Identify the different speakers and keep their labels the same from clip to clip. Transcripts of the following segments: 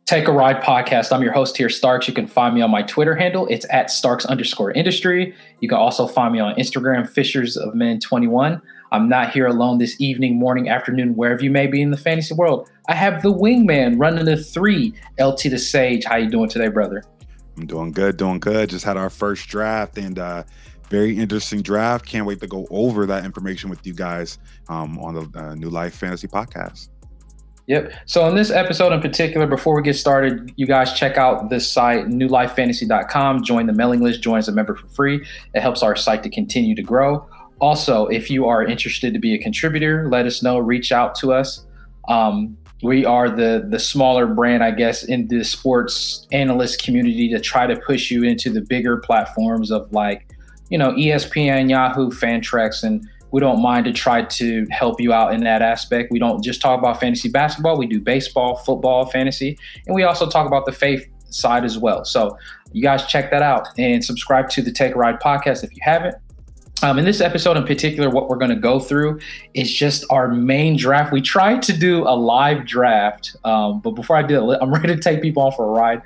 Speaker 1: Take a Ride podcast. I'm your host here, Starks. You can find me on my Twitter handle. It's at Starks_industry. You can also find me on Instagram, Fishers of Men 21. I'm not here alone this evening, morning, afternoon, wherever you may be in the fantasy world. I have the wingman running the 3, LT the Sage. How you doing today, brother?
Speaker 2: I'm doing good. Just had our first draft and very interesting draft. Can't wait to go over that information with you guys on the New Life Fantasy Podcast.
Speaker 1: Yep. So in this episode in particular, before we get started, you guys check out this site, newlifefantasy.com. Join the mailing list. Join as a member for free. It helps our site to continue to grow. Also, if you are interested to be a contributor, let us know. Reach out to us. We are the smaller brand, I guess, in the sports analyst community to try to push you into the bigger platforms of ESPN, Yahoo, Fantrax, and we don't mind to try to help you out in that aspect. We don't just talk about fantasy basketball. We do baseball, football, fantasy, and we also talk about the faith side as well. So you guys check that out and subscribe to the Take a Ride podcast if you haven't. In this episode in particular, what we're going to go through is just our main draft. We tried to do a live draft, but before I do it, I'm ready to take people on for a ride.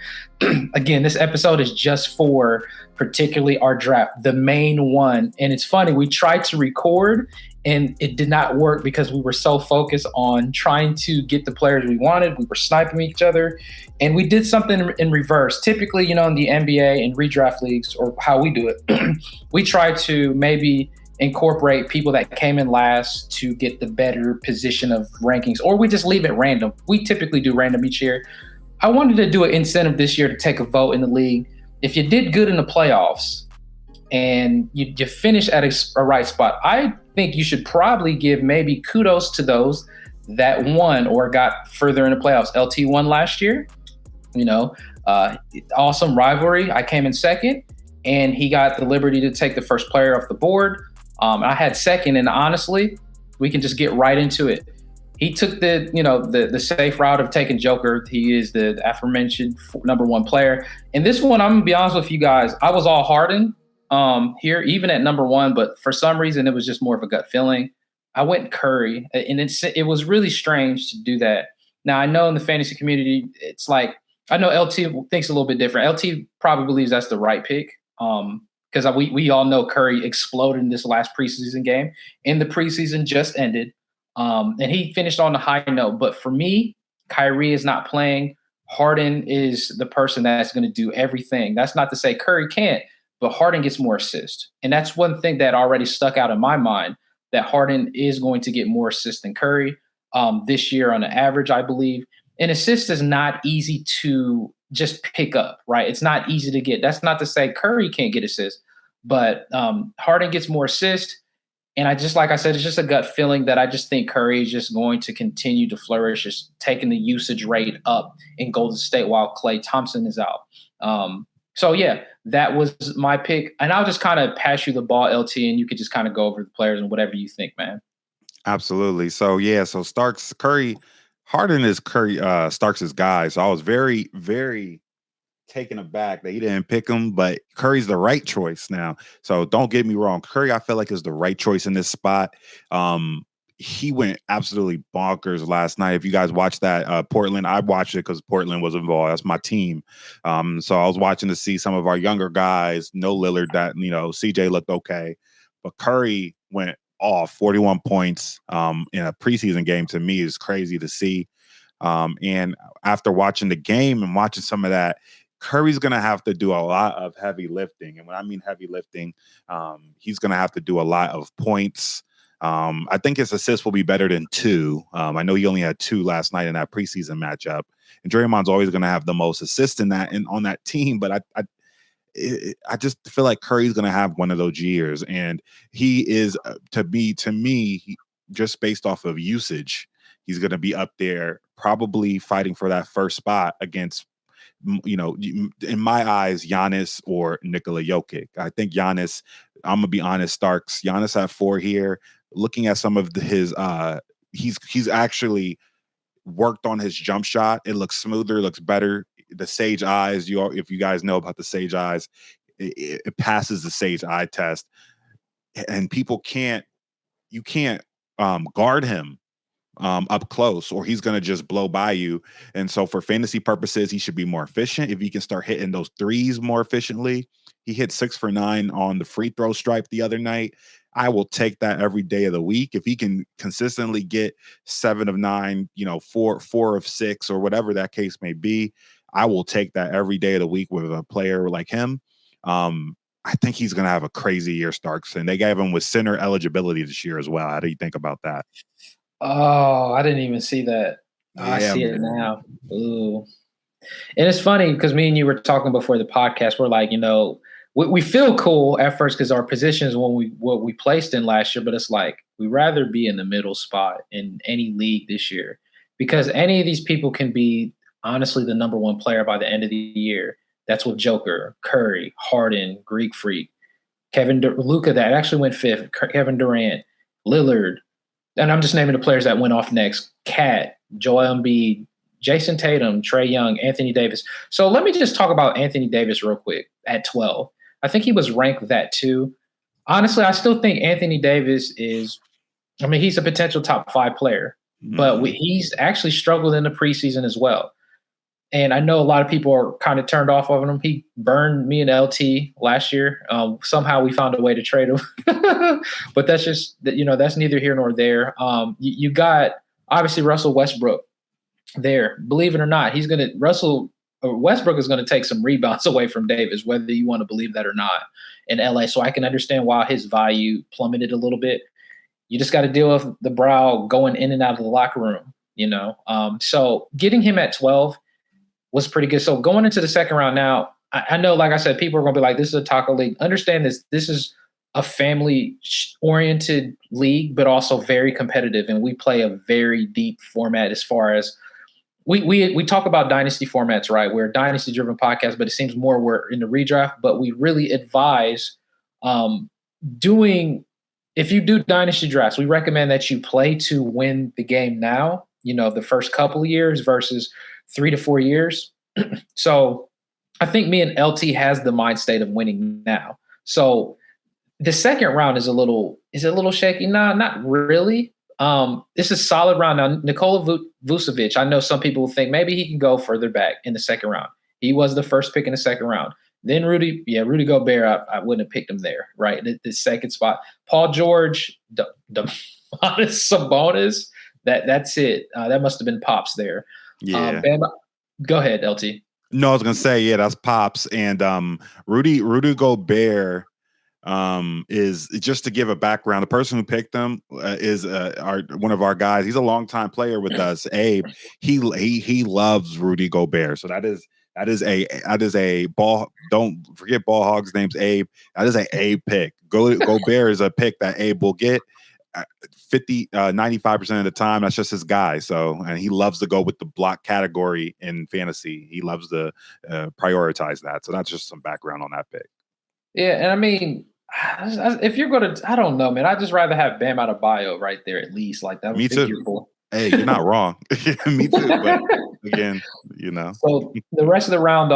Speaker 1: Again, this episode is just for particularly our draft, the main one. And it's funny, we tried to record and it did not work because we were so focused on trying to get the players we wanted. We were sniping each other, and we did something in reverse. Typically, in the NBA and redraft leagues, or how we do it, we try to maybe incorporate people that came in last to get the better position of rankings, or we just leave it random. We typically do random each year. I wanted to do an incentive this year to take a vote in the league. If you did good in the playoffs and you finish at a right spot, I think you should probably give maybe kudos to those that won or got further in the playoffs. LT won last year, awesome rivalry. I came in second, and he got the liberty to take the first player off the board. I had second, and honestly, we can just get right into it. He took the safe route of taking Joker. He is the aforementioned number 1 player. And this one, I'm gonna be honest with you guys, I was all Harden here, even at number 1, but for some reason it was just more of a gut feeling. I went Curry, and it was really strange to do that. Now I know in the fantasy community, it's like, I know LT thinks a little bit different. LT probably believes that's the right pick. Because we all know Curry exploded in this last preseason game, and the preseason just ended. And he finished on a high note. But for me, Kyrie is not playing. Harden is the person that's going to do everything. That's not to say Curry can't, but Harden gets more assists. And that's one thing that already stuck out in my mind, that Harden is going to get more assists than Curry this year on the average, I believe. And assist is not easy to just pick up, right? It's not easy to get. That's not to say Curry can't get assists, but Harden gets more assists. And like I said, it's just a gut feeling that I just think Curry is just going to continue to flourish, just taking the usage rate up in Golden State while Klay Thompson is out. So yeah, that was my pick. And I'll just kind of pass you the ball, LT, and you could just kind of go over the players and whatever you think, man.
Speaker 2: Absolutely. So Starks, Curry, Harden is Starks' guy. So I was very, very taken aback that he didn't pick him, but Curry's the right choice now. So don't get me wrong. Curry, I feel like, is the right choice in this spot. He went absolutely bonkers last night. If you guys watched that Portland, I watched it because Portland was involved. That's my team. So I was watching to see some of our younger guys, no Lillard, that, CJ looked okay, but Curry went off 41 points in a preseason game. To me, is crazy to see. And after watching the game and watching some of that, Curry's going to have to do a lot of heavy lifting. And when I mean heavy lifting, he's going to have to do a lot of points. I think his assists will be better than 2. I know he only had 2 last night in that preseason matchup. And Draymond's always going to have the most assists in that and on that team. But I just feel like Curry's going to have one of those years. And he is, to me, just based off of usage, he's going to be up there probably fighting for that first spot against, in my eyes, Giannis or Nikola Jokic. I think Giannis, I'm going to be honest, Starks, Giannis at 4 here, looking at some of his, he's actually worked on his jump shot. It looks smoother, looks better. The Sage Eyes, if you guys know about the Sage Eyes, it passes the Sage Eye test. And you can't guard him up close, or he's going to just blow by you. And so for fantasy purposes, he should be more efficient. If he can start hitting those threes more efficiently, he hit 6 for 9 on the free throw stripe the other night. I will take that every day of the week. If he can consistently get 7 of 9, 4 of 6, or whatever that case may be, I will take that every day of the week with a player like him. I think he's going to have a crazy year, Starks, and they gave him with center eligibility this year as well. How do you think about that?
Speaker 1: Oh, I didn't even see that.
Speaker 2: Yeah,
Speaker 1: I see it now. Ooh. And it's funny because me and you were talking before the podcast. We're like, we feel cool at first because our positions what we placed in last year, but it's like we'd rather be in the middle spot in any league this year because any of these people can be honestly the number one player by the end of the year. That's with Joker, Curry, Harden, Greek Freak, Luka that actually went 5th, Kevin Durant, Lillard. And I'm just naming the players that went off next. Kat, Joel Embiid, Jason Tatum, Trae Young, Anthony Davis. So let me just talk about Anthony Davis real quick at 12. I think he was ranked that too. Honestly, I still think Anthony Davis he's a potential top 5 player, but he's actually struggled in the preseason as well. And I know a lot of people are kind of turned off of him. He burned me and LT last year. Somehow we found a way to trade him. But that's just, that's neither here nor there. You got, obviously, Russell Westbrook there. Believe it or not, Westbrook is going to take some rebounds away from Davis, whether you want to believe that or not, in LA. So I can understand why his value plummeted a little bit. You just got to deal with the brow going in and out of the locker room, So getting him at 12 was pretty good. So going into the second round now, I know, like I said, people are going to be like, this is a taco league. Understand this. This is a family-oriented league, but also very competitive. And we play a very deep format as far as we talk about dynasty formats, right? We're a dynasty-driven podcast, but it seems more we're in the redraft. But we really advise if you do dynasty drafts, we recommend that you play to win the game now, the first couple of years versus 3 to 4 years. So I think me and LT has the mind state of winning now. So the second round is a little shaky. Nah, not really. This is a solid round. Now, Nicola Vusavich, I know some people think maybe he can go further back in the second round. He was the first pick in the second round. Then Rudy Gobert, I wouldn't have picked him there, right? The second spot. Paul George, Sabonis, that's it. That must have been Pops there.
Speaker 2: Yeah.
Speaker 1: Go ahead, LT.
Speaker 2: No, I was gonna say, yeah, that's Pops. And Rudy Gobert is, just to give a background, the person who picked him is one of our guys. He's a longtime player with us, Abe. He loves Rudy Gobert. So that is a ball. Don't forget Ball Hog's name's Abe. That is an Abe pick. Gobert is a pick that Abe will get 95% of the time. That's just his guy. So, and he loves to go with the block category in fantasy. He loves to prioritize that. So that's just some background on that pick.
Speaker 1: Yeah, and I mean, if you're going to, I don't know, man. I'd just rather have Bam Adebayo right there at least. Like that.
Speaker 2: Me too. Hey, you're not wrong. Me too. But again, So
Speaker 1: the rest of the round,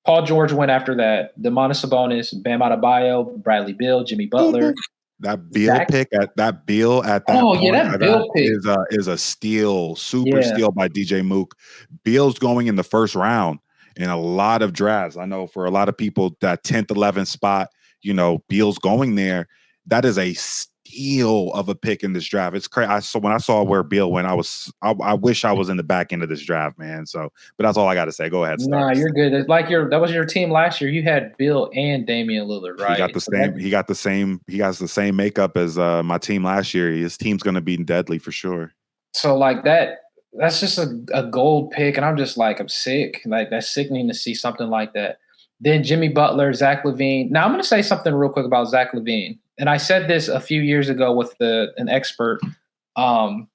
Speaker 1: Paul George went after that. Domantas Sabonis, Bam Adebayo, Bradley Beal, Jimmy Butler.
Speaker 2: That Beal pick at that point,
Speaker 1: that Beal pick
Speaker 2: is a steal, super steal by DJ Mook. Beal's going in the first round in a lot of drafts. I know for a lot of people that 10th, 11th spot, Beal's going there. That is a steal of a pick in this draft. It's crazy. So when I saw where Beal went, I wish I was in the back end of this draft, man. So, but that's all I got to say. Go ahead.
Speaker 1: Nah, you're good. It's like that was your team last year. You had Beal and Damian Lillard, right?
Speaker 2: He got the same makeup as my team last year. His team's going to be deadly for sure.
Speaker 1: So like that's just a gold pick, and I'm just like, I'm sick. Like that's sickening to see something like that. Then Jimmy Butler, Zach Levine. Now I'm going to say something real quick about Zach Levine. And I said this a few years ago with an expert. And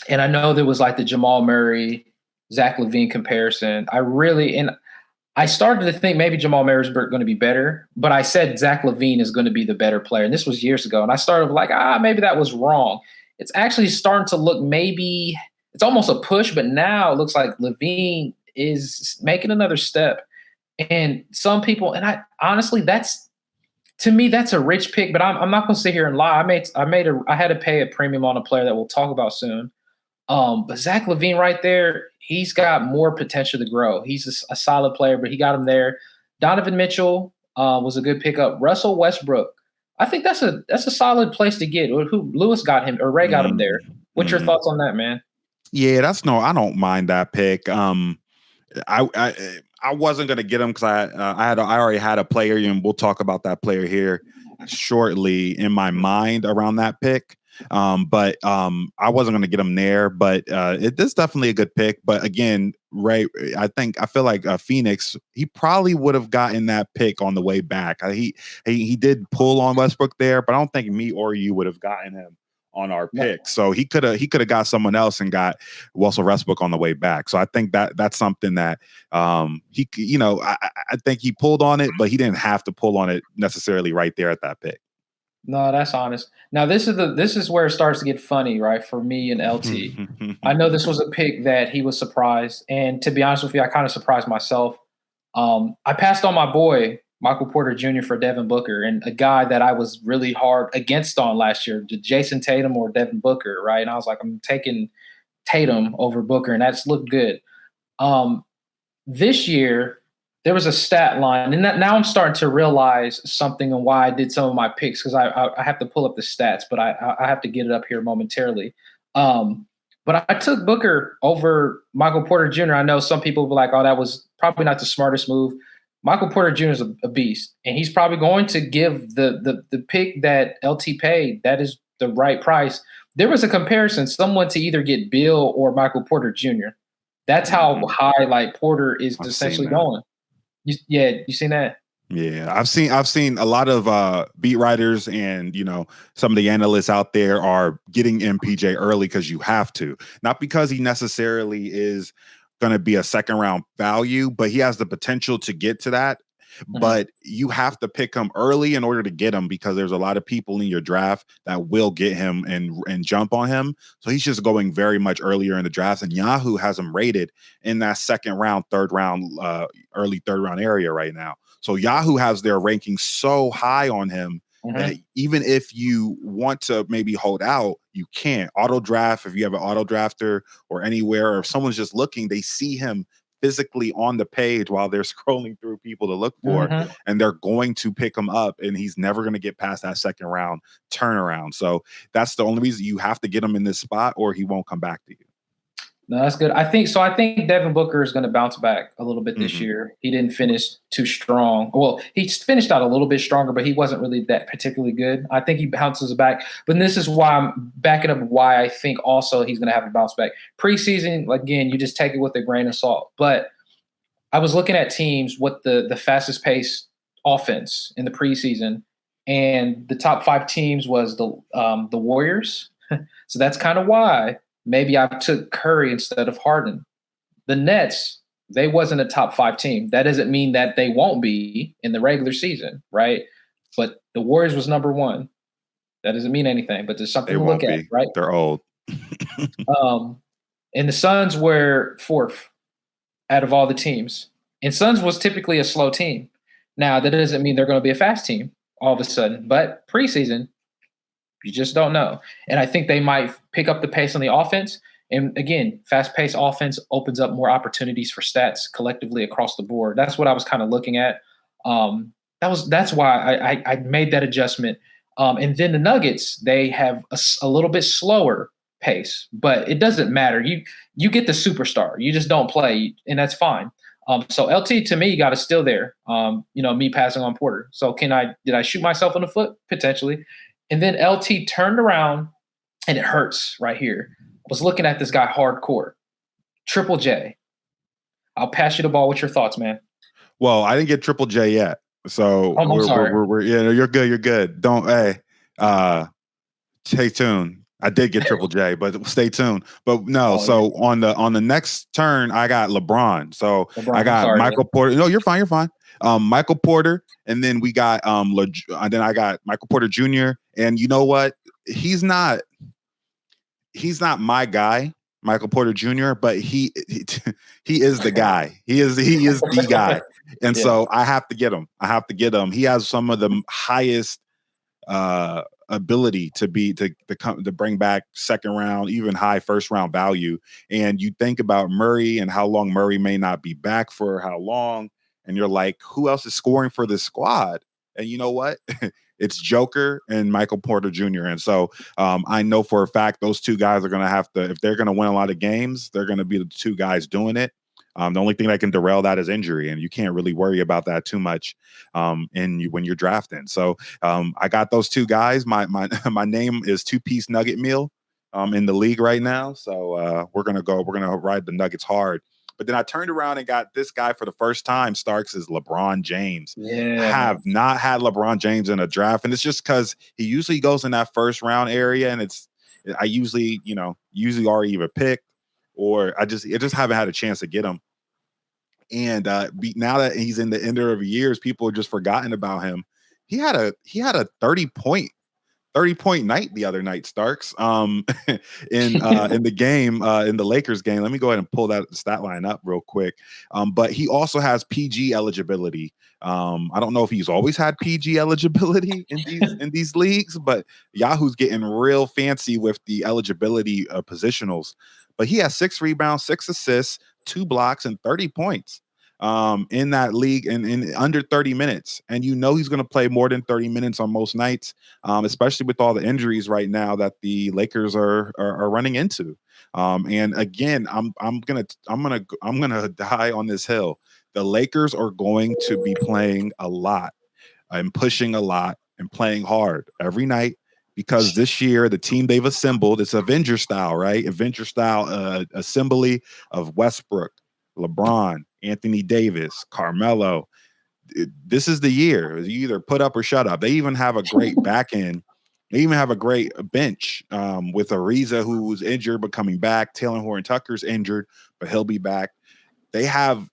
Speaker 1: I know there was like the Jamal Murray, Zach Levine comparison. I started to think maybe Jamal Murray is going to be better, but I said Zach Levine is going to be the better player. And this was years ago. And I started like, maybe that was wrong. It's actually starting to look, maybe it's almost a push, but now it looks like Levine is making another step. And some people, and I honestly, to me, that's a rich pick, but I'm not going to sit here and lie. I had to pay a premium on a player that we'll talk about soon. But Zach Levine right there, he's got more potential to grow. He's a solid player, but he got him there. Donovan Mitchell was a good pickup. Russell Westbrook, I think that's a solid place to get. Who Lewis got him or Ray got him there. What's your thoughts on that, man?
Speaker 2: Yeah, I don't mind that pick. I wasn't gonna get him because I already had a player, and we'll talk about that player here shortly in my mind around that pick. But I wasn't gonna get him there, but it is definitely a good pick. But again, Ray, I feel like Phoenix, he probably would have gotten that pick on the way back. He did pull on Westbrook there, but I don't think me or you would have gotten him on our pick. So he could have got someone else and got Russell Westbrook on the way back. So I think that's something that I think he pulled on it, but he didn't have to pull on it necessarily right there at that pick.
Speaker 1: No, that's honest. Now this is where it starts to get funny, right? For me and LT. I know this was a pick that he was surprised. And to be honest with you, I kind of surprised myself. I passed on my boy Michael Porter Jr. for Devin Booker, and a guy that I was really hard against on last year, Jason Tatum or Devin Booker, right? And I was like, I'm taking Tatum over Booker, and that's looked good. This year, there was a stat line, and now I'm starting to realize something and why I did some of my picks, because I have to pull up the stats, but I have to get it up here momentarily. But I took Booker over Michael Porter Jr. I know some people will be like, oh, that was probably not the smartest move. Michael Porter Jr. is a beast, and he's probably going to give the pick that LT paid. That is the right price. There was a comparison, someone to either get Bill or Michael Porter Jr. That's how high like Porter is essentially going. You seen that?
Speaker 2: Yeah, I've seen a lot of beat writers and some of the analysts out there are getting MPJ early because you have to, not because he necessarily is going to be a second round value, but he has the potential to get to that. But you have to pick him early in order to get him, because there's a lot of people in your draft that will get him and jump on him. So he's just going very much earlier in the drafts, and Yahoo has him rated in that second round, third round, early third round area right now. So Yahoo has their ranking so high on him that even if you want to maybe hold out, you can't. Auto draft, if you have an auto drafter or anywhere, or if someone's just looking, they see him physically on the page while they're scrolling through people to look for, and they're going to pick him up, and he's never going to get past that second round turnaround. So that's the only reason you have to get him in this spot, or he won't come back to you.
Speaker 1: No, that's good. I think Devin Booker is going to bounce back a little bit this year. He didn't finish too strong. Well, he finished out a little bit stronger, but he wasn't really that particularly good. I think he bounces back. But this is why I'm backing up why I think also he's going to have a bounce back. Preseason, again, you just take it with a grain of salt. But I was looking at teams with the fastest pace offense in the preseason, and the top 5 teams was the Warriors. So that's kind of why maybe I took Curry instead of Harden. The Nets, they wasn't a top 5 team. That doesn't mean that they won't be in the regular season, right? But the Warriors was number 1. That doesn't mean anything, but there's something to look at, right?
Speaker 2: They're old.
Speaker 1: And the Suns were 4th out of all the teams. And Suns was typically a slow team. Now, that doesn't mean they're going to be a fast team all of a sudden, but preseason, you just don't know. And I think they might pick up the pace on the offense. And again, fast-paced offense opens up more opportunities for stats collectively across the board. That's what I was kind of looking at. That's why I made that adjustment. And then the Nuggets, they have a little bit slower pace, but it doesn't matter. You get the superstar. You just don't play, and that's fine. So LT to me got a steal there. Me passing on Porter. So did I shoot myself in the foot? Potentially. And then LT turned around, and it hurts right here. I was looking at this guy hardcore. Triple J. I'll pass you the ball. What's your thoughts, man?
Speaker 2: Well, I didn't get Triple J yet. So
Speaker 1: I'm sorry.
Speaker 2: You're good. You're good. Stay tuned. I did get Triple J, but stay tuned. But no, on the next turn, I got LeBron. So I got Michael Porter. No, you're fine. You're fine. Michael Porter, and then we got then I got Michael Porter Jr. And you know what? He's not my guy, Michael Porter Jr., but he is the guy. He is the guy. And so I have to get him. He has some of the highest ability to bring back second round, even high first round value. And you think about Murray and how long Murray may not be back for how long. And you're like, who else is scoring for this squad? And you know what? It's Joker and Michael Porter Jr. And so I know for a fact those two guys are going to have to, if they're going to win a lot of games, they're going to be the two guys doing it. The only thing that can derail that is injury, and you can't really worry about that too much when you're drafting. So I got those two guys. My name is two-piece nugget meal in the league right now. So we're gonna ride the Nuggets hard. But then I turned around and got this guy for the first time. Starks is LeBron James.
Speaker 1: Yeah,
Speaker 2: I have not had LeBron James in a draft, and it's just because he usually goes in that first round area, and I usually already either picked. Or I just haven't had a chance to get him. And now that he's in the end of years, people have just forgotten about him. He had a 30-point night the other night, Starks. In the game, in the Lakers game. Let me go ahead and pull that stat line up real quick. But he also has PG eligibility. I don't know if he's always had PG eligibility in these leagues, but Yahoo's getting real fancy with the eligibility positionals. But he has 6 rebounds, 6 assists, 2 blocks, and 30 points in that league in under 30 minutes. And he's going to play more than 30 minutes on most nights, especially with all the injuries right now that the Lakers are running into. And again, I'm gonna die on this hill. The Lakers are going to be playing a lot and pushing a lot and playing hard every night. Because this year, the team they've assembled, it's Avenger style, right? Avenger style assembly of Westbrook, LeBron, Anthony Davis, Carmelo. This is the year. You either put up or shut up. They even have a great back end. They even have a great bench with Ariza, who's injured but coming back. Taylor Horton-Tucker's injured, but he'll be back. They have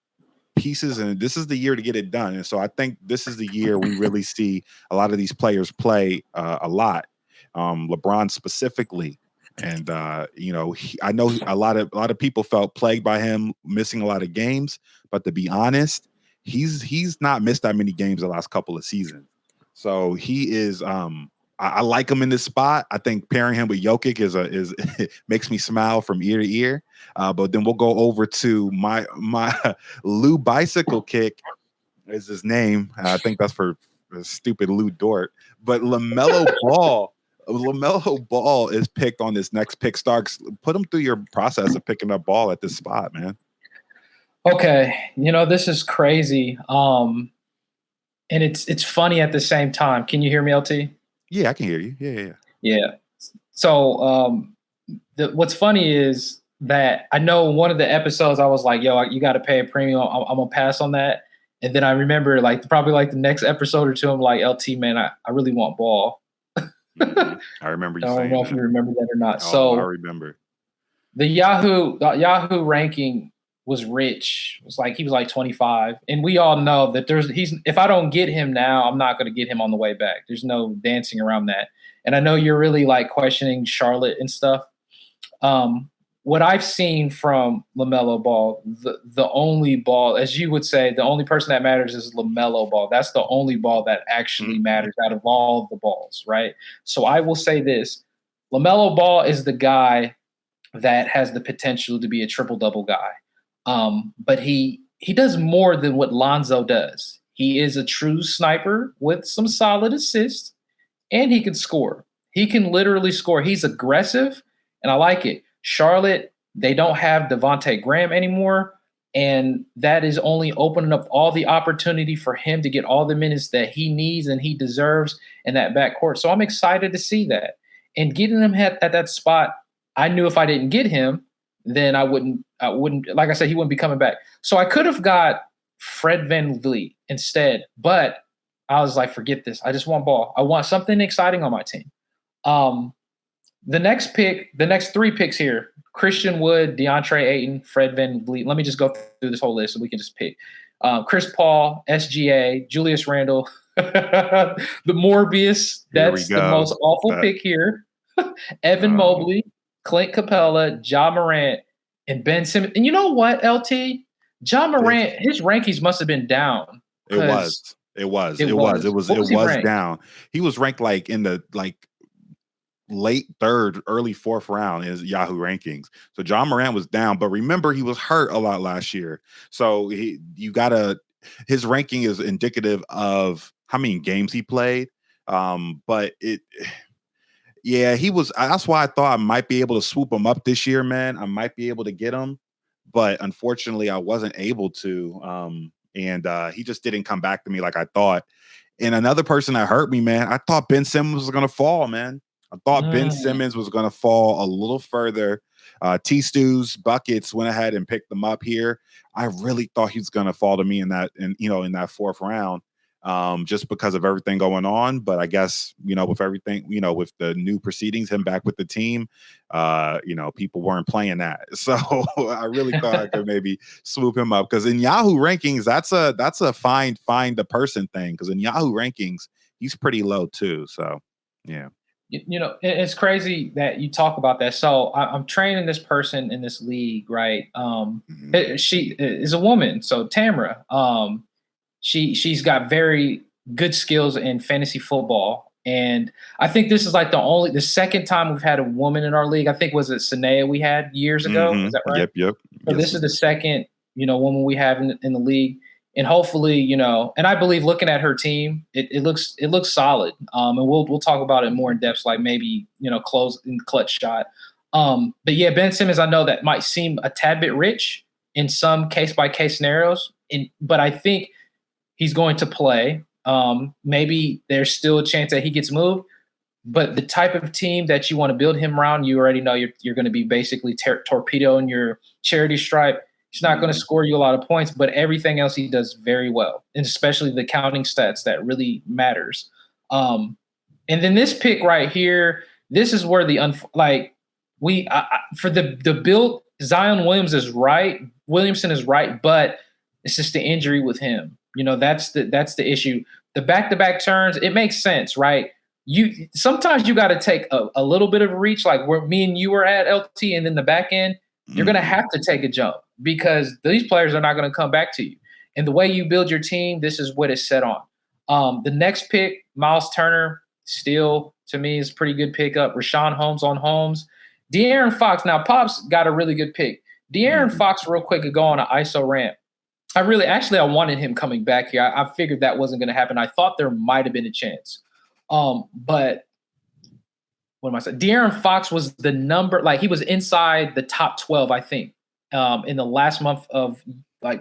Speaker 2: pieces, and this is the year to get it done. And so I think this is the year we really see a lot of these players play a lot. LeBron specifically, and I know a lot of people felt plagued by him missing a lot of games, but to be honest, he's not missed that many games the last couple of seasons. So he is. I like him in this spot. I think pairing him with Jokic is makes me smile from ear to ear. But then we'll go over to my Lou Bicycle Kick is his name. I think that's for stupid Lou Dort. But LaMelo Ball is picked on this next pick. Starks, put him through your process of picking up Ball at this spot, man.
Speaker 1: Okay, this is crazy, and it's funny at the same time. Can you hear me, LT?
Speaker 2: Yeah, I can hear you.
Speaker 1: Yeah. So, what's funny is that I know one of the episodes I was like, "Yo, you got to pay a premium. I'm gonna pass on that." And then I remember, probably the next episode or two, I'm like, "LT, man, I really want Ball."
Speaker 2: I remember you saying that. I don't know
Speaker 1: if you remember that or not.
Speaker 2: Oh,
Speaker 1: so
Speaker 2: I remember.
Speaker 1: The Yahoo ranking was rich. It was he was 25. And we all know that if I don't get him now, I'm not going to get him on the way back. There's no dancing around that. And I know you're really questioning Charlotte and stuff. What I've seen from LaMelo Ball, the only Ball, as you would say, the only person that matters is LaMelo Ball. That's the only Ball that actually matters out of all of the balls, right? So I will say this. LaMelo Ball is the guy that has the potential to be a triple-double guy. But he does more than what Lonzo does. He is a true sniper with some solid assists, and he can score. He can literally score. He's aggressive, and I like it. Charlotte, they don't have Devontae Graham anymore, and that is only opening up all the opportunity for him to get all the minutes that he needs and he deserves in that backcourt. So I'm excited to see that. And getting him at that spot, I knew if I didn't get him, then I wouldn't, like I said, he wouldn't be coming back. So I could have got Fred VanVleet instead, but I was like, forget this. I just want Ball. I want something exciting on my team. The next 3 picks here, Christian Wood, DeAndre Ayton, Fred VanVleet. Let me just go through this whole list so we can just pick. Chris Paul, SGA, Julius Randle, the Morbius. That's the most awful pick here. Evan Mobley, Clint Capella, Ja Morant, and Ben Simmons. And you know what, LT? John Morant, his rankings must have been down.
Speaker 2: It was
Speaker 1: What was he ranked?
Speaker 2: down. He was ranked like in the late third, early fourth round is Yahoo rankings. So John Morant was down, but remember he was hurt a lot last year. So his ranking is indicative of how many games he played. But he was. That's why I thought I might be able to swoop him up this year, man. I might be able to get him, but unfortunately, I wasn't able to. And he just didn't come back to me like I thought. And another person that hurt me, man, I thought Ben Simmons was going to fall, man. I thought Ben Simmons was going to fall a little further. T-Stew's buckets went ahead and picked them up here. I really thought he was going to fall to me in that fourth round, just because of everything going on. But I guess, with everything, with the new proceedings, him back with the team, people weren't playing that. So I really thought I could maybe swoop him up, because in Yahoo rankings, that's a find the person thing. Because in Yahoo rankings, he's pretty low too. So, yeah.
Speaker 1: It's crazy that you talk about that. So I'm training this person in this league, right? She is a woman. So Tamara, she's got very good skills in fantasy football. And I think this is like the second time we've had a woman in our league. I think, was it Sanea we had years ago? Is that right?
Speaker 2: Yep.
Speaker 1: So this is the second, woman we have in the league. And hopefully, and I believe, looking at her team, it looks solid. And we'll talk about it more in depth, like maybe, close in clutch shot. But yeah, Ben Simmons, I know that might seem a tad bit rich in some case by case scenarios, but I think he's going to play. Maybe there's still a chance that he gets moved, but the type of team that you want to build him around, you already know you're going to be basically torpedoing your charity stripe. He's not going to score you a lot of points, but everything else he does very well, and especially the counting stats that really matters. And then this pick right here, this is where for the build, Zion Williamson is right, but it's just the injury with him. That's the issue. The back-to-back turns, it makes sense, right? Sometimes you got to take a little bit of reach, like where me and you were at, LT, and then the back end, you're going to have to take a jump, because these players are not going to come back to you. And the way you build your team, this is what it's set on. The next pick, Miles Turner, still, to me, is a pretty good pickup. Rashawn Holmes on Holmes. De'Aaron Fox. Now, Pop's got a really good pick. De'Aaron Fox, real quick, could go on an ISO rant. I wanted him coming back here. I figured that wasn't going to happen. I thought there might have been a chance. But what am I saying? De'Aaron Fox was the number, he was inside the top 12, I think, in the last month of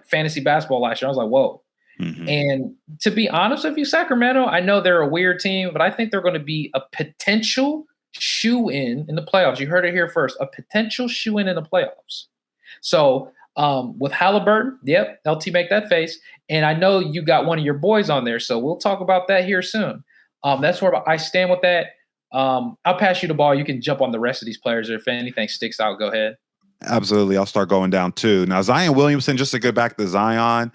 Speaker 1: fantasy basketball last year. I was like, whoa. And to be honest with you, Sacramento, I know they're a weird team, but I think they're going to be a potential shoe-in the playoffs. You heard it here first, a potential shoe-in the playoffs. So with Halliburton, yep, LT, make that face. And I know you got one of your boys on there, so we'll talk about that here soon. That's where I stand with that. I'll pass you the ball. You can jump on the rest of these players. If anything sticks out, go ahead.
Speaker 2: Absolutely. I'll start going down too. Now, Zion Williamson, just to go back to Zion,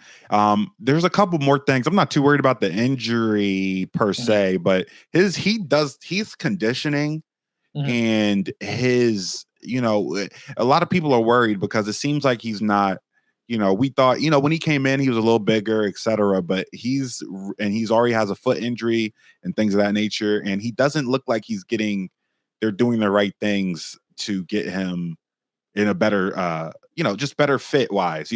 Speaker 2: there's a couple more things. I'm not too worried about the injury per se, but he's conditioning and his, a lot of people are worried because it seems like he's not, we thought, when he came in, he was a little bigger, et cetera, but he's already has a foot injury and things of that nature. And he doesn't look like they're doing the right things to get him in a better, just better fit wise,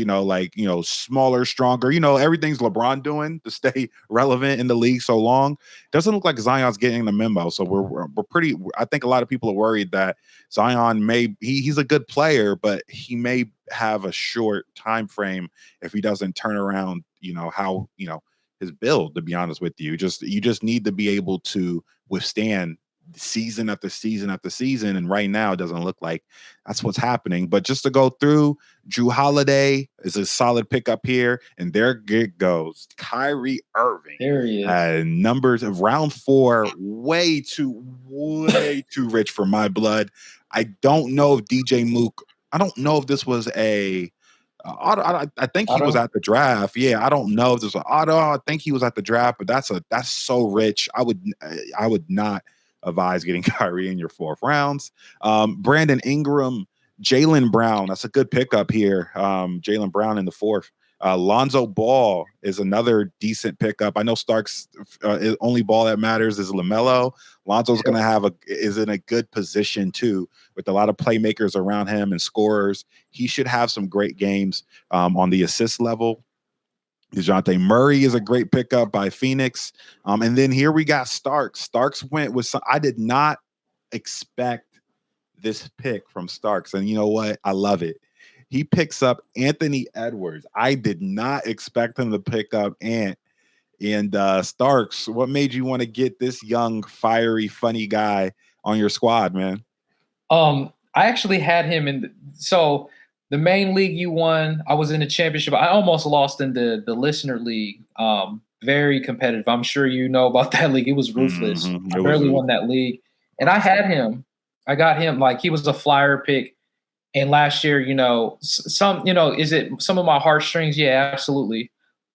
Speaker 2: smaller, stronger, everything's LeBron doing to stay relevant in the league so long. Doesn't look like Zion's getting the memo. So we're pretty, I think a lot of people are worried that Zion he's a good player, but he may have a short time frame if he doesn't turn around, how, his build, to be honest with you. You just need to be able to withstand season after season after season, and right now it doesn't look like that's what's happening. But just to go through, Drew Holiday is a solid pickup here, and there it goes. Kyrie Irving.
Speaker 1: There he is.
Speaker 2: Numbers of round 4, way too rich for my blood. I don't know if DJ Mook. I don't know if this was a auto. I think he was at the draft. Yeah, I don't know if this was an auto. I think he was at the draft, but that's so rich. I would not advise getting Kyrie in your 4th rounds. Brandon Ingram, Jaylen Brown, that's a good pickup here. Jaylen Brown in the 4th. Lonzo Ball is another decent pickup. I know Starks' only ball that matters is LaMelo. Lonzo's going to is in a good position too, with a lot of playmakers around him and scorers. He should have some great games on the assist level. DeJounte Murray is a great pickup by Phoenix. And then here we got Starks. Starks went with some, I did not expect this pick from Starks. And you know what? I love it. He picks up Anthony Edwards. I did not expect him to pick up Ant. And Starks, what made you want to get this young, fiery, funny guy on your squad, man?
Speaker 1: I actually had him in. So the main league you won, I was in the championship. I almost lost in the listener league. Very competitive. I'm sure you know about that league. It was ruthless. I barely won that league. And I had him. I got him. Like, he was a flyer pick. And last year, is it some of my heartstrings? Yeah, absolutely.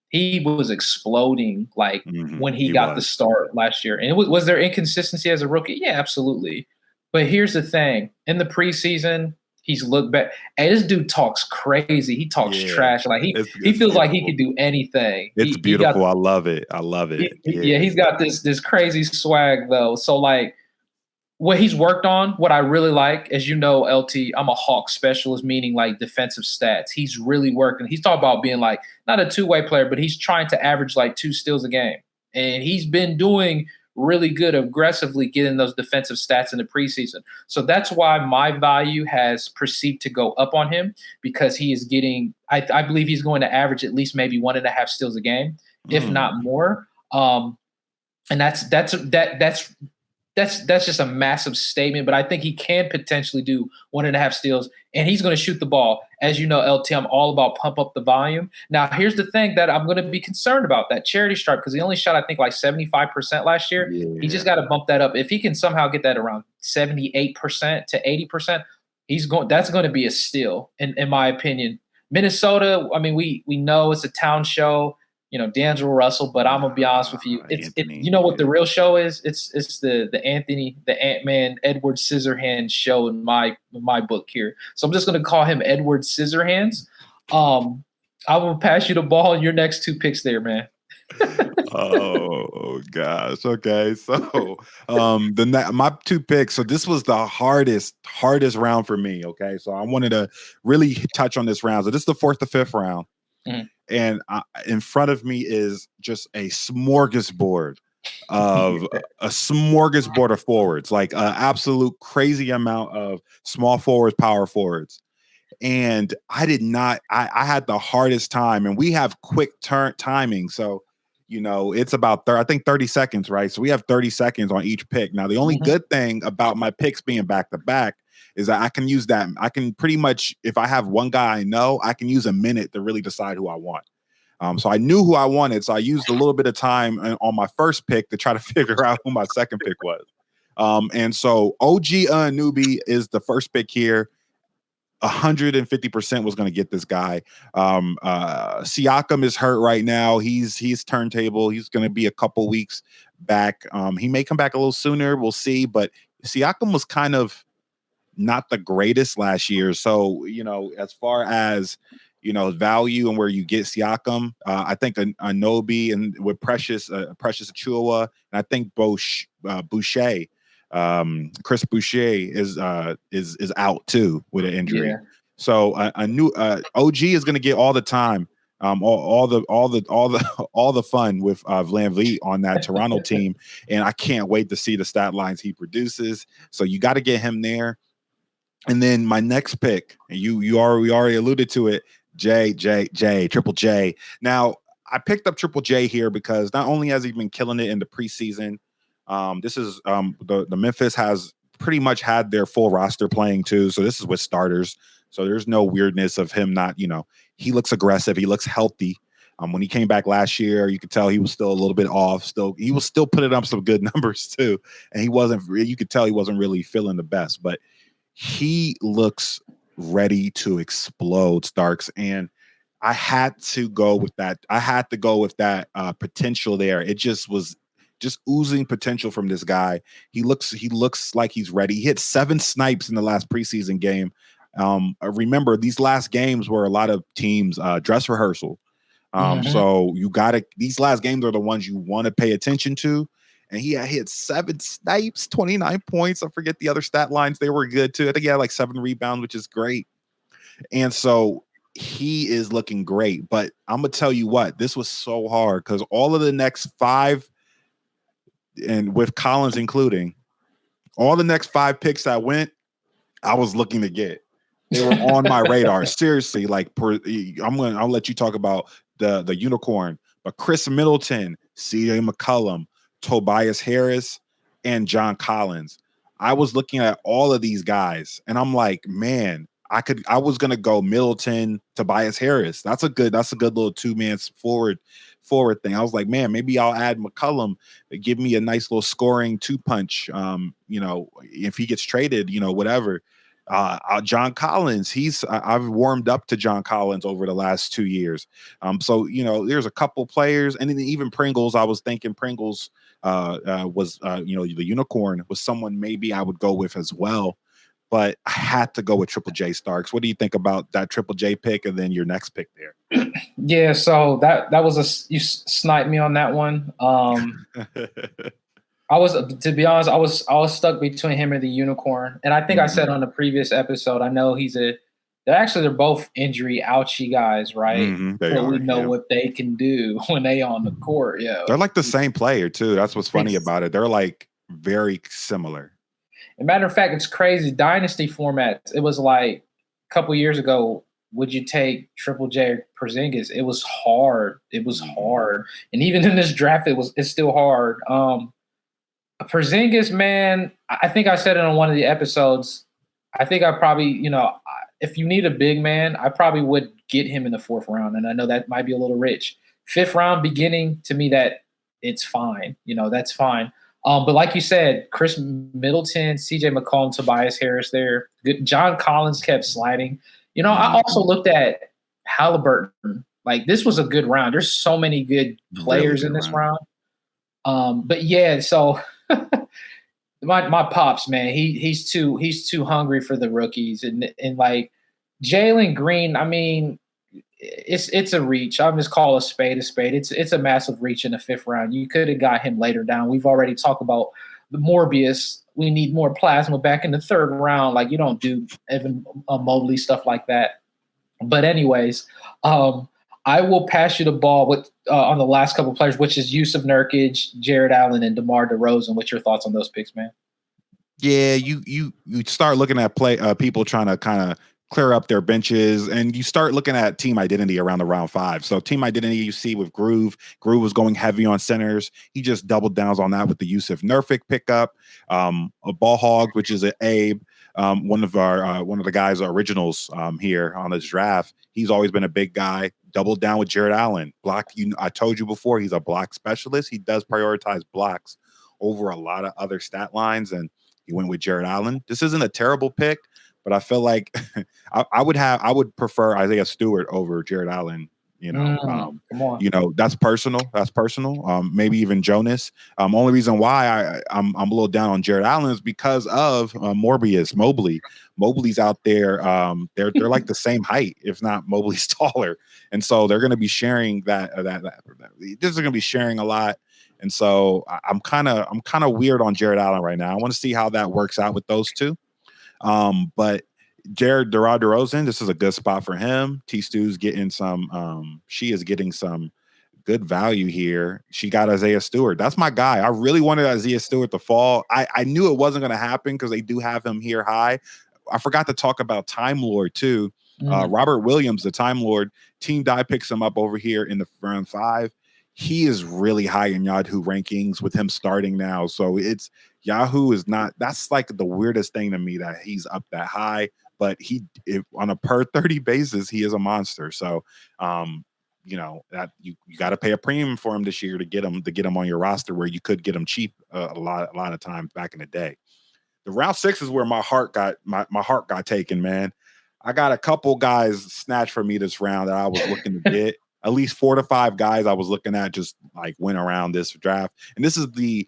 Speaker 1: He was exploding when he got the start last year. And was there inconsistency as a rookie? Yeah, absolutely. But here's the thing. In the preseason, he's looked back. Hey, this dude talks crazy. He talks trash. Like he feels beautiful. Like he could do anything.
Speaker 2: It's beautiful. I love it.
Speaker 1: He's got this crazy swag though. So like, what he's worked on, what I really like, as you know, LT, I'm a Hawk specialist, meaning like defensive stats. He's really working. He's talking about being like not a two-way player, but he's trying to average like 2 steals a game. And he's been doing really good, aggressively getting those defensive stats in the preseason. So that's why my value has perceived to go up on him, because he is getting, I believe he's going to average at least maybe 1.5 steals a game, if not more. And that's just a massive statement, but I think he can potentially do 1.5 steals, and he's going to shoot the ball. As you know, LT, I'm all about pump up the volume. Now, here's the thing that I'm going to be concerned about, that charity stripe, because he only shot, I think, like 75% last year. Yeah. He just got to bump that up. If he can somehow get that around 78% to 80%, that's going to be a steal, in my opinion. Minnesota, I mean, we know it's a town show. D'Angelo Russell, but I'm gonna be honest with you. You know what the real show is? It's the Ant-Man Edward Scissorhands show in my book here. So I'm just gonna call him Edward Scissorhands. I will pass you the ball. Your next 2 picks there, man.
Speaker 2: Oh gosh. Okay. So my 2 picks. So this was the hardest round for me. Okay. So I wanted to really touch on this round. So this is the 4th to 5th round. Mm-hmm. And in front of me is just a smorgasbord of forwards, like an absolute crazy amount of small forwards, power forwards. And I had the hardest time, and we have quick timing. So, it's about 30 seconds, right? So we have 30 seconds on each pick. Now, the only good thing about my picks being back to back is that I can use that. I can pretty much, if I have one guy I know, I can use a minute to really decide who I want. So I knew who I wanted. So I used a little bit of time on my first pick to try to figure out who my second pick was. And so OG Anunoby is the first pick here. 150% was going to get this guy. Siakam is hurt right now. He's turntable. He's going to be a couple weeks back. He may come back a little sooner. We'll see. But Siakam was kind of not the greatest last year. So, as far as, value and where you get Siakam, I think Anunoby and with Precious Achiuwa, and I think Boucher, Chris Boucher is out too with an injury. Yeah. So a new OG is going to get all the time, all the fun with VanVleet on that Toronto team, and I can't wait to see the stat lines he produces. So you got to get him there. And then my next pick, and we already alluded to it, Triple J. Now I picked up Triple J here because not only has he been killing it in the preseason, this is the Memphis has pretty much had their full roster playing too. So this is with starters. So there's no weirdness of him not, he looks aggressive. He looks healthy. When he came back last year, you could tell he was still a little bit off. He was still putting up some good numbers too. And you could tell he wasn't really feeling the best, but he looks ready to explode, Starks. And I had to go with that. I had to go with that potential there. It just was oozing potential from this guy. He looks like he's ready. He hit 7 snipes in the last preseason game. Remember, these last games were a lot of teams dress rehearsal. So these last games are the ones you want to pay attention to. And he had hit 7 snipes, 29 points. I forget the other stat lines. They were good too. I think he had like 7 rebounds, which is great. And so he is looking great. But I'm going to tell you what, this was so hard because all of the next 5, and with Collins including, all the next 5 picks I was looking to get. They were on my radar. Seriously, like I'll let you talk about the unicorn, but Chris Middleton, CJ McCollum, Tobias Harris, and John Collins. I was looking at all of these guys, and I'm like, man, I was gonna go Middleton, Tobias Harris. That's a good little 2-man forward thing. I was like, man, maybe I'll add McCollum, give me a nice little scoring 2-punch. If he gets traded, whatever. John Collins, I've warmed up to John Collins over the last 2 years. So there's a couple players, and then even Pringles. I was thinking Pringles was the unicorn was someone maybe I would go with as well. But I had to go with Triple J Starks. What do you think about that Triple J pick and then your next pick there?
Speaker 1: Yeah, so that was you sniped me on that one. I was, to be honest, I was stuck between him and the unicorn. And I think I said on the previous episode, I know they're both injury ouchie guys, right? We know what they can do when they on the court. Yeah.
Speaker 2: They're like the same player too. That's what's funny about it. They're like very similar.
Speaker 1: As a matter of fact, it's crazy. Dynasty formats, it was like a couple years ago, would you take Triple J or Porzingis? It was hard. It was hard. And even in this draft, it's still hard. Porzingis, man, I think I said it on one of the episodes. I think I probably, if you need a big man, I probably would get him in the 4th round. And I know that might be a little rich. 5th round beginning, to me, that it's fine. That's fine. But like you said, Chris Middleton, CJ McCollum, Tobias Harris there. Good. John Collins kept sliding. I also looked at Halliburton. Like, this was a good round. There's so many good players in this round. But yeah, so my pops, man, he's too hungry for the rookies, and like Jalen Green. I mean, it's a reach. I'm just call a spade a spade. It's a massive reach in the 5th round. You could have got him later down. We've already talked about the Morbius. We need more plasma back in the 3rd round. Like, you don't do Evan Mobley stuff like that. But anyways, I will pass you the ball with on the last couple of players, which is Yusuf Nurkic, Jared Allen, and DeMar DeRozan. What's your thoughts on those picks, man?
Speaker 2: Yeah, you start looking at people trying to kind of clear up their benches, and you start looking at team identity around the round 5. So team identity you see with Groove was going heavy on centers. He just doubled down on that with the Yusuf Nurkic pickup. A ball hog, which is an Abe, one of the guys originals here on this draft. He's always been a big guy. Doubled down with Jared Allen. I told you before, he's a block specialist. He does prioritize blocks over a lot of other stat lines, and he went with Jared Allen. This isn't a terrible pick, but I feel like I would prefer Isaiah Stewart over Jared Allen.
Speaker 1: Come on.
Speaker 2: That's personal. Maybe even Jonas. Only reason why I'm a little down on Jared Allen is because of Mobley. Mobley's out there. They're like the same height, if not Mobley's taller, and so they're going to be sharing that. This is going to be sharing a lot. And so I'm kind of weird on Jared Allen right now. I want to see how that works out with those two. But Jared DeRozan, this is a good spot for him. T-Stu's getting she is getting some good value here. She got Isaiah Stewart. That's my guy. I really wanted Isaiah Stewart to fall. I knew it wasn't going to happen because they do have him here high. I forgot to talk about Time Lord too. Robert Williams, the Time Lord, Team Die picks him up over here in the round 5. He is really high in Yahoo rankings with him starting now. So it's Yahoo is not, that's like the weirdest thing to me that he's up that high, but on a per 30 basis, he is a monster. So, that you got to pay a premium for him this year to get him on your roster where you could get him cheap a lot of times back in the day. The round 6 is where my heart got taken, man. I got a couple guys snatched for me this round that I was looking to get. At least 4 to 5 guys I was looking at just like went around this draft. And this is the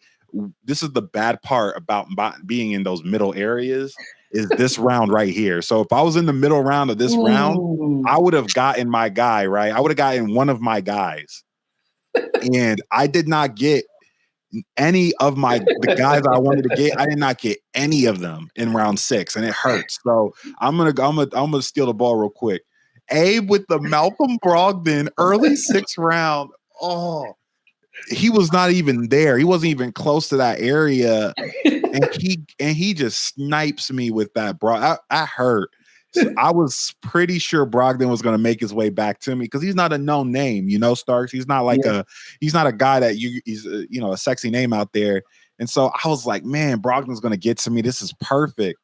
Speaker 2: this is the bad part about being in those middle areas is this round right here. So if I was in the middle round of this round, I would have gotten my guy, right? I would have gotten one of my guys. And I did not get any of the guys I wanted to get. I did not get any of them in round 6, and it hurts. So I'm gonna steal the ball real quick. Abe with the Malcolm Brogdon early 6th round. Oh, he was not even there. He wasn't even close to that area, and he just snipes me with that, bro. I hurt. So I was pretty sure Brogdon was going to make his way back to me because he's not a known name, Starks. He's not like he's not a guy that he's a sexy name out there. And so I was like, man, Brogdon's going to get to me. This is perfect.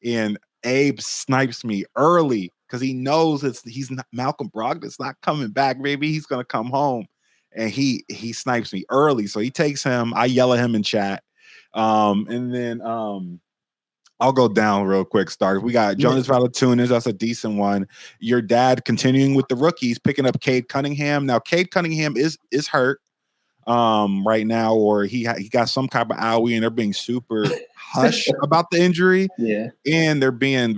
Speaker 2: And Abe snipes me early because he knows he's not Malcolm Brogdon's not coming back. Maybe he's going to come home, and he snipes me early. So he takes him. I yell at him in chat, and then I'll go down real quick, Starks. We got Jonas Valanciunas. That's a decent one. Your dad continuing with the rookies, picking up Cade Cunningham. Now, Cade Cunningham is hurt right now, or he got some type of owie, and they're being super hush about the injury.
Speaker 1: Yeah,
Speaker 2: and they're being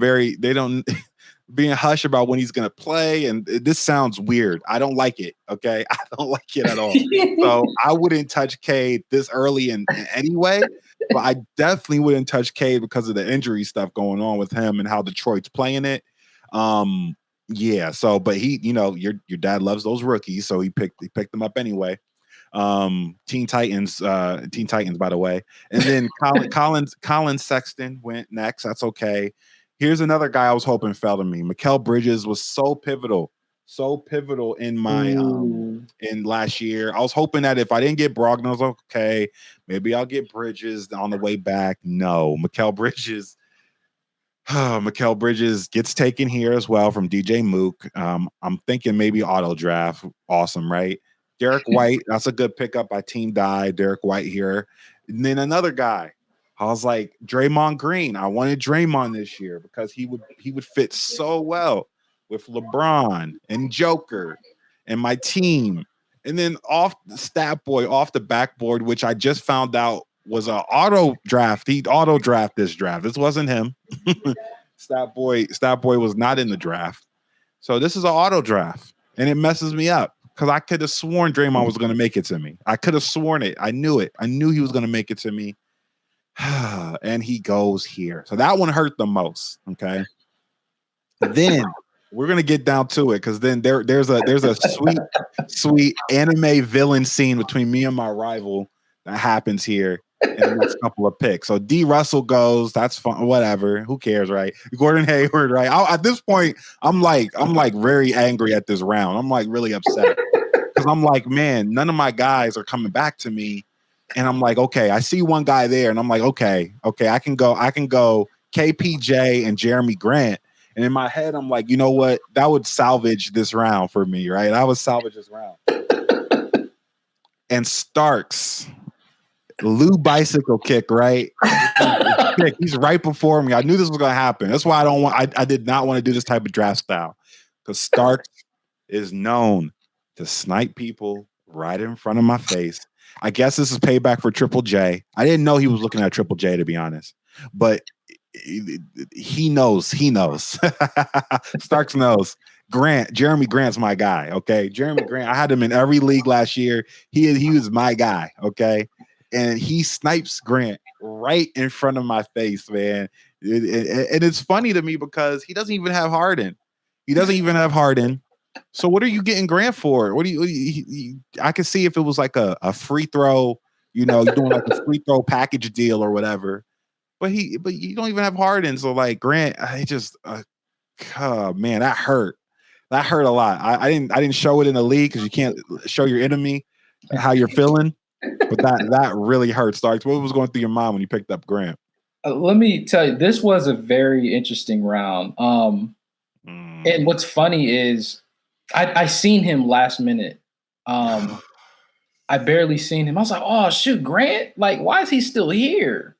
Speaker 2: being hush about when he's going to play. And this sounds weird. I don't like it. Okay, I don't like it at all. So I wouldn't touch Cade this early in anyway. But I definitely wouldn't touch Cade because of the injury stuff going on with him and how Detroit's playing it. Yeah. So, but he, your dad loves those rookies, so he picked them up anyway. Teen Titans, by the way. And then Colin Sexton went next. That's okay. Here's another guy I was hoping fell to me. Mikel Bridges was so pivotal in my in last year. I was hoping that if I didn't get Brogdon, I was like, okay, maybe I'll get Bridges on the way back. No, Mikel Bridges gets taken here as well from DJ Mook. I'm thinking maybe auto draft. Awesome, right? Derek White, that's a good pickup by Team Die. Derek White here. And then another guy. I was like, Draymond Green. I wanted Draymond this year because he would fit so well with LeBron and Joker and my team. And then off the stat boy, off the backboard, which I just found out was an auto draft. He auto draft this draft. This wasn't him. Stat boy was not in the draft. So this is an auto draft, and it messes me up because I could have sworn Draymond was going to make it to me. I could have sworn it. I knew it. I knew he was going to make it to me. And he goes here. So that one hurt the most. Okay. Then we're gonna get down to it because then there's a sweet anime villain scene between me and my rival that happens here in the next couple of picks. So D Russell goes, that's fun, whatever. Who cares, right? Gordon Hayward, right? At this point, I'm like very angry at this round. I'm like really upset because I'm like, man, none of my guys are coming back to me. And I'm like, okay, I see one guy there, and I'm like, okay, I can go KPJ and Jeremy Grant. And in my head, I'm like, you know what? That would salvage this round for me, right? I would salvage this round. And Starks, Lou bicycle kick, right? He's right before me. I knew this was gonna happen. That's why I did not want to do this type of draft style. Because Starks is known to snipe people right in front of my face. I guess this is payback for Triple J. I didn't know he was looking at Triple J, to be honest. But he knows. Starks knows. Jeremy Grant's my guy, okay? Jeremy Grant, I had him in every league last year. He was my guy, okay? And he snipes Grant right in front of my face, man. And it's funny to me because he doesn't even have Harden. So what are you getting Grant for? What do you I could see if it was like a free throw, you're doing like a free throw package deal or whatever. But you don't even have Harden. So like Grant, I just man, that hurt. That hurt a lot. I didn't show it in the league because you can't show your enemy how you're feeling. But that really hurt, Starks. What was going through your mind when you picked up Grant?
Speaker 1: Let me tell you, this was a very interesting round. And what's funny is I seen him last minute. I barely seen him. I was like, oh shoot, Grant, like, why is he still here?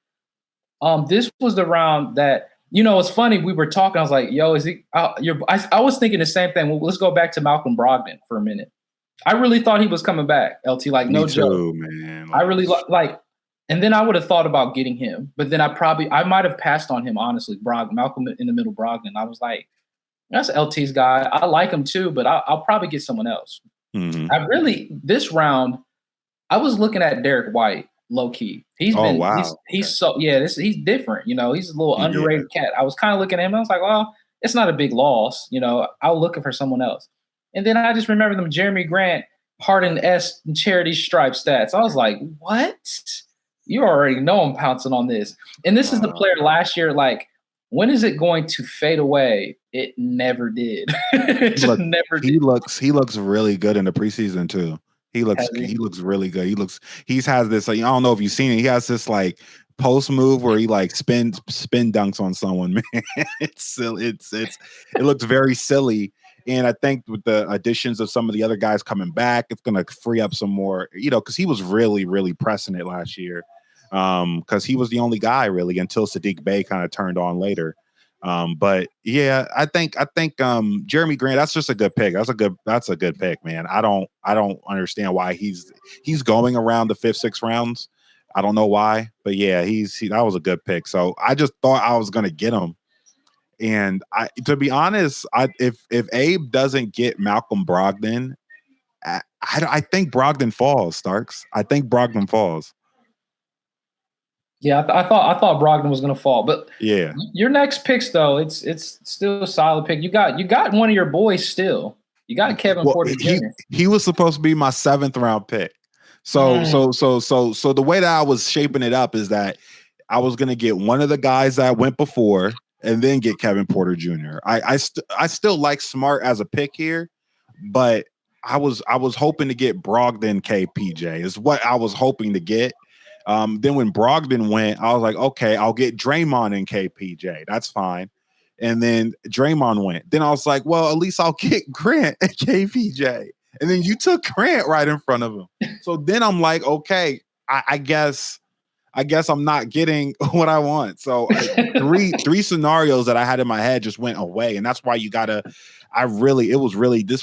Speaker 1: This was the round that, it's funny. We were talking. I was like, yo, is he? I was thinking the same thing. Well, let's go back to Malcolm Brogdon for a minute. I really thought he was coming back, LT. Like, no joke,
Speaker 2: man.
Speaker 1: I really like. And then I would have thought about getting him, but then I might have passed on him, honestly. Malcolm in the middle, Brogdon. I was like, that's LT's guy. I like him too, but I'll probably get someone else. This round, I was looking at Derek White, low key. He's different. You know, he's a little underrated cat. I was kind of looking at him. I was like, well, it's not a big loss. You know, I'll look for someone else. And then I just remember them Jeremy Grant, Harden S and Charity Stripe stats. I was like, what? You already know I'm pouncing on this. And this is the player last year, like, when is it going to fade away? It never did. It just never did.
Speaker 2: He looks really good in the preseason too. He looks really good. He has this, like, I don't know if you've seen it. He has this like post move where he like spin dunks on someone, man. It's silly. It looks very silly. And I think with the additions of some of the other guys coming back, it's going to free up some more, you know, because he was really, really pressing it last year. Because he was the only guy really until Sadiq Bey kind of turned on later. But yeah, I think Jeremy Grant, that's just a good pick. That's a good pick, man. I don't understand why he's going around the 5th, 6th rounds. I don't know why, but yeah, that was a good pick. So I just thought I was gonna get him. And to be honest, if Abe doesn't get Malcolm Brogdon, I think Brogdon falls, Starks. I think Brogdon falls.
Speaker 1: Yeah, I thought Brogdon was going to fall, but
Speaker 2: yeah,
Speaker 1: your next picks though, it's still a solid pick. You got one of your boys still. You got Kevin Porter Jr.
Speaker 2: He was supposed to be my 7th round pick. So the way that I was shaping it up is that I was going to get one of the guys that went before, and then get Kevin Porter Jr. I still like Smart as a pick here, but I was hoping to get Brogdon KPJ is what I was hoping to get. Then when Brogdon went, I was like, okay, I'll get Draymond and KPJ. That's fine. And then Draymond went. Then I was like, well, at least I'll get Grant and KPJ. And then you took Grant right in front of him. So then I'm like, okay, I guess I'm not getting what I want. So three scenarios that I had in my head just went away. And that's why this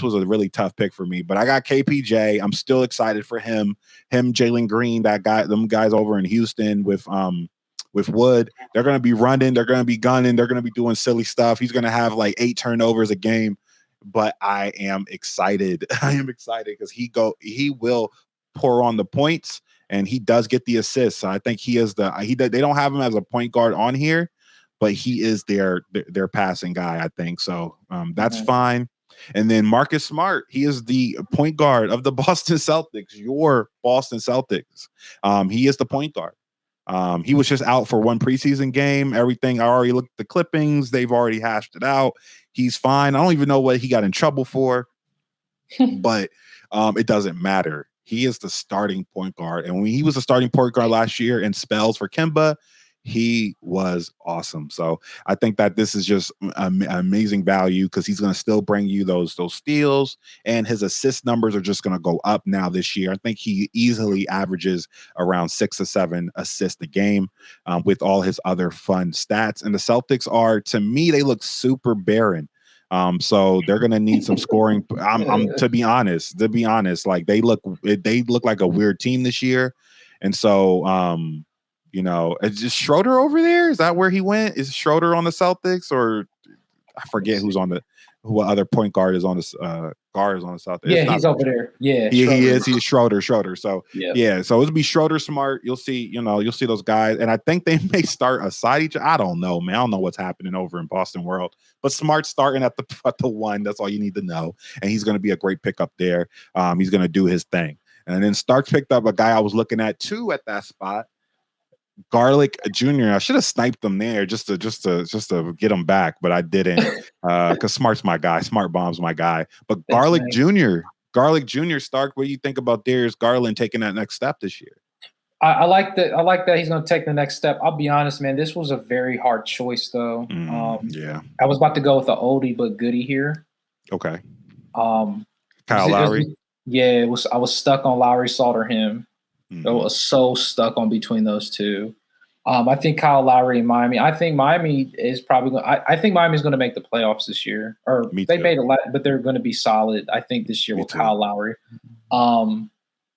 Speaker 2: was a really tough pick for me, but I got KPJ. I'm still excited for him, Jalen Green, them guys over in Houston with Wood. They're going to be running. They're going to be gunning. They're going to be doing silly stuff. He's going to have like 8 turnovers a game, but I am excited. I am excited because he will pour on the points. And he does get the assists. So I think they don't have him as a point guard on here, but he is their passing guy, I think. So that's fine. And then Marcus Smart, he is the point guard of the Boston Celtics, your Boston Celtics. He is the point guard. He was just out for one preseason game. Everything, I already looked at the clippings. They've already hashed it out. He's fine. I don't even know what he got in trouble for, but it doesn't matter. He is the starting point guard. And when he was a starting point guard last year in spells for Kemba, he was awesome. So I think that this is just amazing value because he's going to still bring you those steals, and his assist numbers are just going to go up now this year. I think he easily averages around 6 or 7 assists a game with all his other fun stats. And the Celtics are, to me, they look super barren. So they're gonna need some scoring. To be honest, like they look like a weird team this year, and so it's just Schroeder over there. Is that where he went? Is Schroeder on the Celtics, or I forget who other point guard is on the Celtics?
Speaker 1: Yeah, he's over there. Yeah,
Speaker 2: he is. He's Schroeder. So yeah, so it'll be Schroeder, Smart. You'll see those guys, and I think they may start aside each. I don't know, man. I don't know what's happening over in Boston World, but Smart starting at the 1. That's all you need to know, and he's going to be a great pickup there. He's going to do his thing, and then Starks picked up a guy I was looking at too at that spot. Garlic Jr. I should have sniped them there just to get him back, but I didn't because Smart's my guy. Smart Bomb's my guy. But Garlic Jr. Stark, what do you think about Darius Garland taking that next step this year?
Speaker 1: I like that. I like that he's going to take the next step. I'll be honest, man. This was a very hard choice, though.
Speaker 2: Yeah,
Speaker 1: I was about to go with the oldie but goodie here.
Speaker 2: Okay.
Speaker 1: Kyle
Speaker 2: Lowry.
Speaker 1: I was stuck on Lowry, Salter, him. I was so stuck on between those two. I think Kyle Lowry and Miami. I think Miami is probably. I think Miami's going to make the playoffs this year, or they made a lot, but they're going to be solid. I think this year with Kyle Lowry.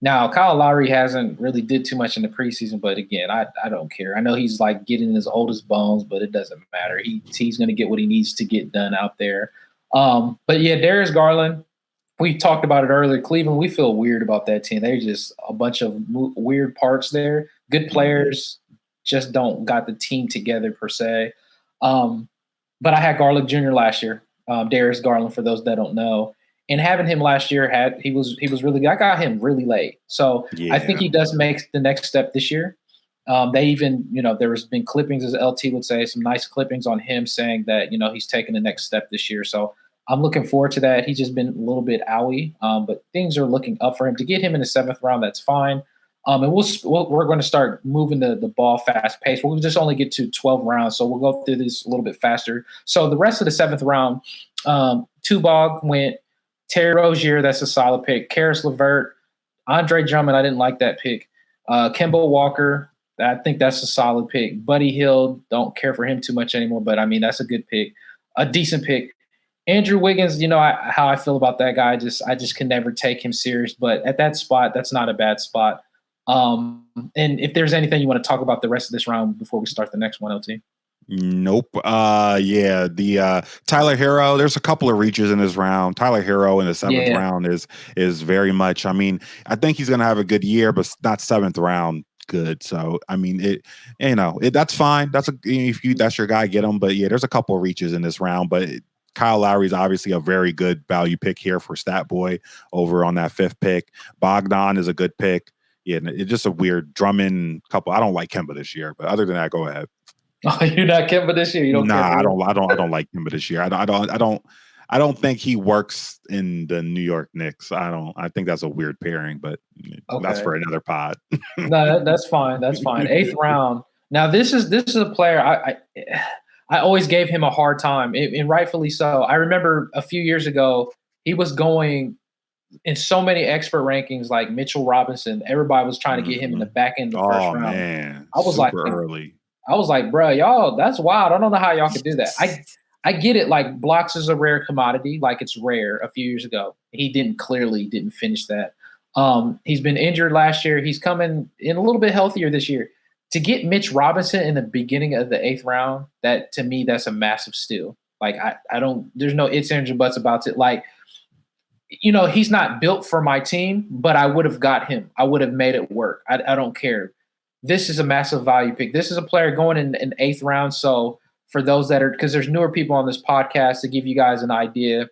Speaker 1: Now, Kyle Lowry hasn't really did too much in the preseason, but again, I don't care. I know he's like getting his oldest bones, but it doesn't matter. He's going to get what he needs to get done out there. But yeah, Darius Garland, we talked about it earlier. Cleveland, we feel weird about that team. They're just a bunch of weird parts there. Good players just don't got the team together per se. But I had Garland Jr. last year, Darius Garland, for those that don't know. And having him last year, he was really good. I got him really late. So I think he does make the next step this year. They even, there's been clippings, as LT would say, some nice clippings on him saying that, he's taking the next step this year. So I'm looking forward to that. He's just been a little bit owie, but things are looking up for him. To get him in the 7th round, that's fine. And we're going to start moving the ball fast pace. We'll just only get to 12 rounds, so we'll go through this a little bit faster. So the rest of the 7th round, Tubog went Terry Rozier, that's a solid pick. Karis LeVert, Andre Drummond, I didn't like that pick. Kemba Walker, I think that's a solid pick. Buddy Hield, don't care for him too much anymore, but I mean, that's a good pick. A decent pick. Andrew Wiggins, how I feel about that guy. I just can never take him serious, but at that spot, that's not a bad spot. And if there's anything you want to talk about the rest of this round before we start the next one, LT.
Speaker 2: Nope. The Tyler Hero, there's a couple of reaches in this round. Tyler Hero in the 7th round is very much, I mean, I think he's going to have a good year, but not 7th round good. So, I mean, that's fine. That's your guy, get him. But yeah, there's a couple of reaches in this round, but Kyle Lowry is obviously a very good value pick here for Stat Boy over on that 5th pick. Bogdan is a good pick. Yeah, it's just a weird Drummond couple. I don't like Kemba this year, but other than that, go ahead.
Speaker 1: Oh, you're not Kemba this year. You don't.
Speaker 2: Nah, I don't like Kemba this year. I don't think he works in the New York Knicks. I think that's a weird pairing, but that's for another pod.
Speaker 1: No, that's fine. That's fine. 8th round. Now this is a player I always gave him a hard time, and rightfully so. I remember a few years ago he was going in so many expert rankings like Mitchell Robinson. Everybody was trying to get him in the back end of the first round.
Speaker 2: Man,
Speaker 1: I was
Speaker 2: super early.
Speaker 1: I was like, bro, y'all, that's wild. I don't know how y'all could do that. I get it. Like, blocks is a rare commodity. Like, it's rare a few years ago. He didn't finish that. He's been injured last year. He's coming in a little bit healthier this year. To get Mitch Robinson in the beginning of the 8th round, to me, that's a massive steal. Like, there's no ifs, ands, or buts about it. Like, he's not built for my team, but I would have got him. I would have made it work. I don't care. This is a massive value pick. This is a player going in 8th round. So for those that are, because there's newer people on this podcast, to give you guys an idea,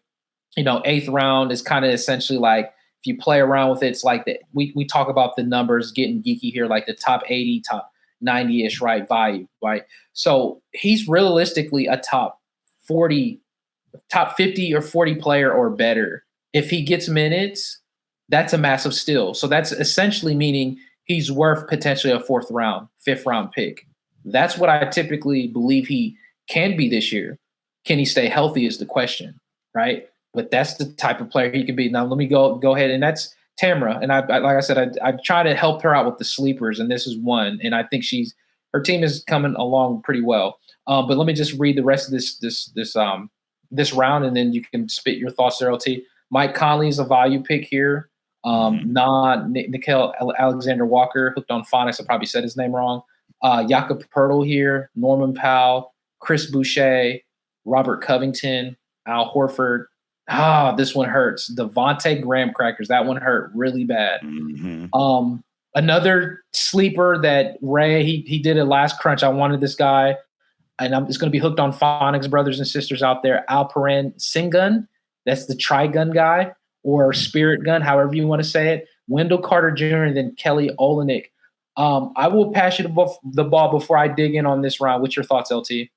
Speaker 1: 8th round is kind of essentially like, if you play around with it, it's like that. We talk about the numbers getting geeky here, like the top 80, top 90-ish, right? Value, right? So he's realistically a top 50 or 40 player or better. If he gets minutes, that's a massive steal. So that's essentially meaning he's worth potentially a 4th round, 5th round pick. That's what I typically believe he can be this year. Can he stay healthy is the question, right? But that's the type of player he could be. Now let me go ahead, and that's Tamra. And I like I said, I try to help her out with the sleepers, and this is one. And I think her team is coming along pretty well. But let me just read the rest of this round, and then you can spit your thoughts there, LT. Mike Conley is a value pick here. Nickel Alexander Walker, hooked on phonics. I probably said his name wrong. Jakob Poeltl here, Norman Powell, Chris Boucher, Robert Covington, Al Horford. This one hurts. Devontae Graham Crackers. That one hurt really bad. Another sleeper that Ray, he did a last crunch. I wanted this guy, and I'm just going to be hooked on phonics, brothers and sisters out there. Alperen Sengun. That's the Trigun guy, or Spirit Gun, however you want to say it. Wendell Carter Jr. and then Kelly Olynyk. I will pass you the ball before I dig in on this round. What's your thoughts, LT?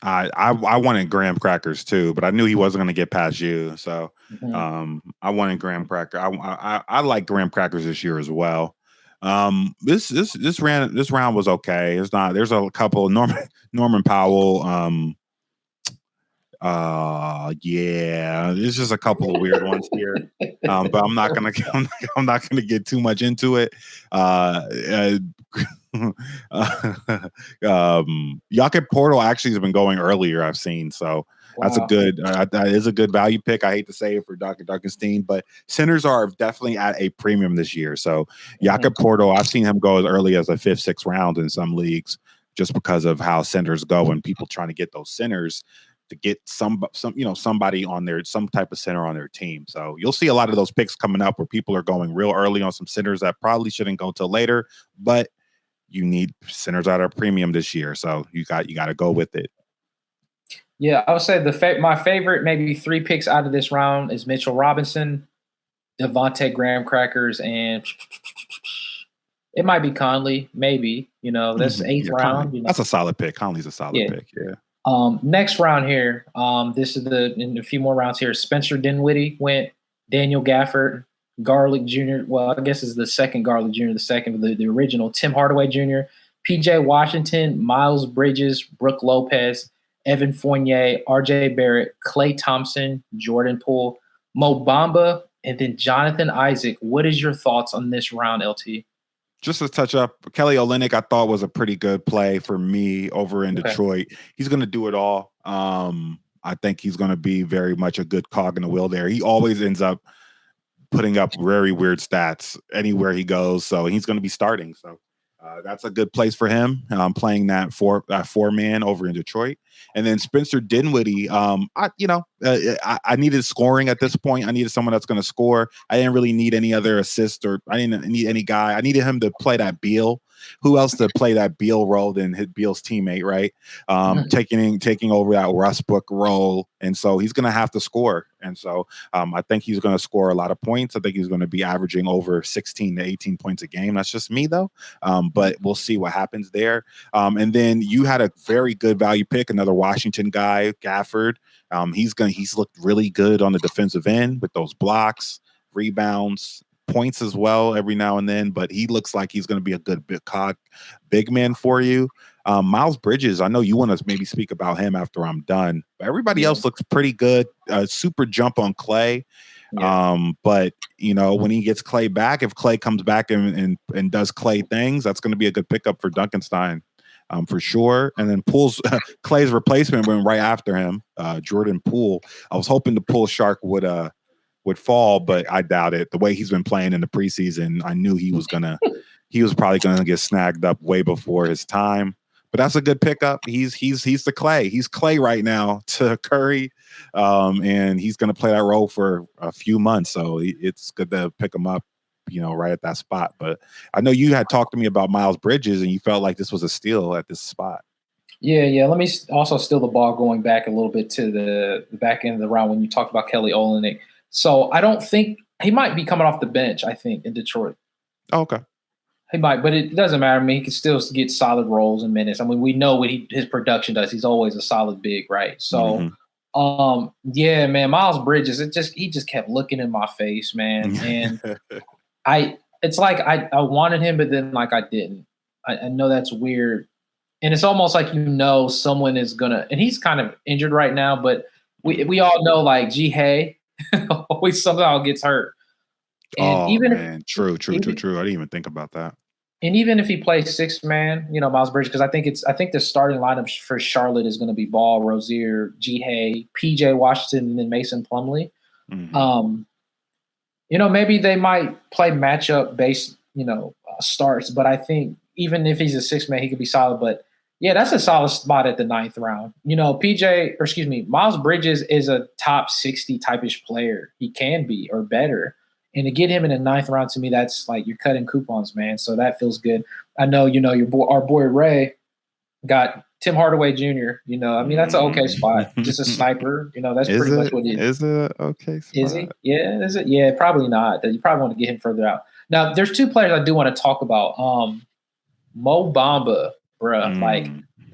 Speaker 2: I wanted Graham Crackers too, but I knew he wasn't going to get past you. So I wanted Graham Cracker. I like Graham Crackers this year as well. This round was okay. There's a couple Norman Powell. There's just a couple of weird ones here. But I'm not gonna get too much into it. Jakob Portal actually has been going earlier, I've seen. So that's a good that is a good value pick. I hate to say it for Dr. Duncanstein, but centers are definitely at a premium this year. So Jakob Portal, I've seen him go as early as the 5th, 6th round in some leagues just because of how centers go and people trying to get those centers to get somebody on their some type of center on their team. So you'll see a lot of those picks coming up where people are going real early on some centers that probably shouldn't go till later, but you need centers at a premium this year. So you got to go with it.
Speaker 1: Yeah, I would say my favorite maybe 3 picks out of this round is Mitchell Robinson, Devontae Graham Crackers, and it might be Conley, maybe. That's 8th round.
Speaker 2: That's a solid pick. Conley's a solid pick. Yeah.
Speaker 1: Next round here, this is in a few more rounds here. Spencer Dinwiddie went, Daniel Gafford, Garlic Jr. Well, I guess it's the second Garlic Jr., the second, the original Tim Hardaway Jr., PJ Washington, Miles Bridges, Brooke Lopez, Evan Fournier, RJ Barrett, Klay Thompson, Jordan Poole, Mo Bamba, and then Jonathan Isaac. What is your thoughts on this round, LT?
Speaker 2: Just to touch up, Kelly Olynyk, I thought was a pretty good play for me over in Detroit. He's going to do it all. I think he's going to be very much a good cog in the wheel there. He always ends up putting up very weird stats anywhere he goes. So he's going to be starting. So that's a good place for him, playing that 4-man over in Detroit. And then Spencer Dinwiddie, I needed scoring at this point. I needed someone that's going to score. I didn't really need any other assist, or I didn't need any guy. I needed him to play that Beal. Who else to play that Beal role than Beal's teammate, right? Taking over that Westbrook role. And so he's going to have to score. And so I think he's going to score a lot of points. I think he's going to be averaging over 16 to 18 points a game. That's just me, though. But we'll see what happens there. And then you had a very good value pick, another Washington guy, Gafford. He's looked really good on the defensive end with those blocks, rebounds, points as well every now and then, but he looks like he's going to be a good big man for you. Miles Bridges, I know you want to maybe speak about him after I'm done, but everybody else looks pretty good. Super jump on Klay. But when he gets Klay back, if Klay comes back and does Klay things, that's going to be a good pickup for Duncanstein. For sure. And then Klay's replacement went right after him, Jordan Poole. I was hoping the Poole shark would fall, but I doubt it. The way he's been playing in the preseason, I knew he was probably gonna get snagged up way before his time. But that's a good pickup. He's the Klay. He's Klay right now to Curry, and he's gonna play that role for a few months. So it's good to pick him up, right at that spot. But I know you had talked to me about Miles Bridges, and you felt like this was a steal at this spot.
Speaker 1: Yeah. Let me also steal the ball going back a little bit to the back end of the round when you talked about Kelly Olynyk. So I don't think he might be coming off the bench, I think, in Detroit.
Speaker 2: Oh, okay.
Speaker 1: He might, but it doesn't matter. I mean, he can still get solid roles and minutes. I mean, we know what his production does. He's always a solid big, right? So, yeah, man, Miles Bridges, he just kept looking in my face, man. And it's like I wanted him, but then like I didn't. I know that's weird. And it's almost like someone is gonna, and he's kind of injured right now, but we all know like Hey always somehow gets hurt. And
Speaker 2: true. I didn't even think about that.
Speaker 1: And even if he plays 6th man, Miles Bridges, because I think the starting lineup for Charlotte is going to be Ball, Rozier, Hay, PJ Washington, and then Mason Plumlee. Maybe they might play matchup based, starts, but I think even if he's a 6th man, he could be solid. But yeah, that's a solid spot at the 9th round. Miles Bridges is a top 60 type-ish player. He can be, or better. And to get him in the 9th round, to me, that's like you're cutting coupons, man. So that feels good. I know, our boy Ray got Tim Hardaway Jr. That's an okay spot. Just a sniper. That's pretty much what it is.
Speaker 2: Is it an okay spot?
Speaker 1: Is he? Yeah, is it? Yeah, probably not. You probably want to get him further out. Now, there's 2 players I do want to talk about. Mo Bamba, bruh. Like,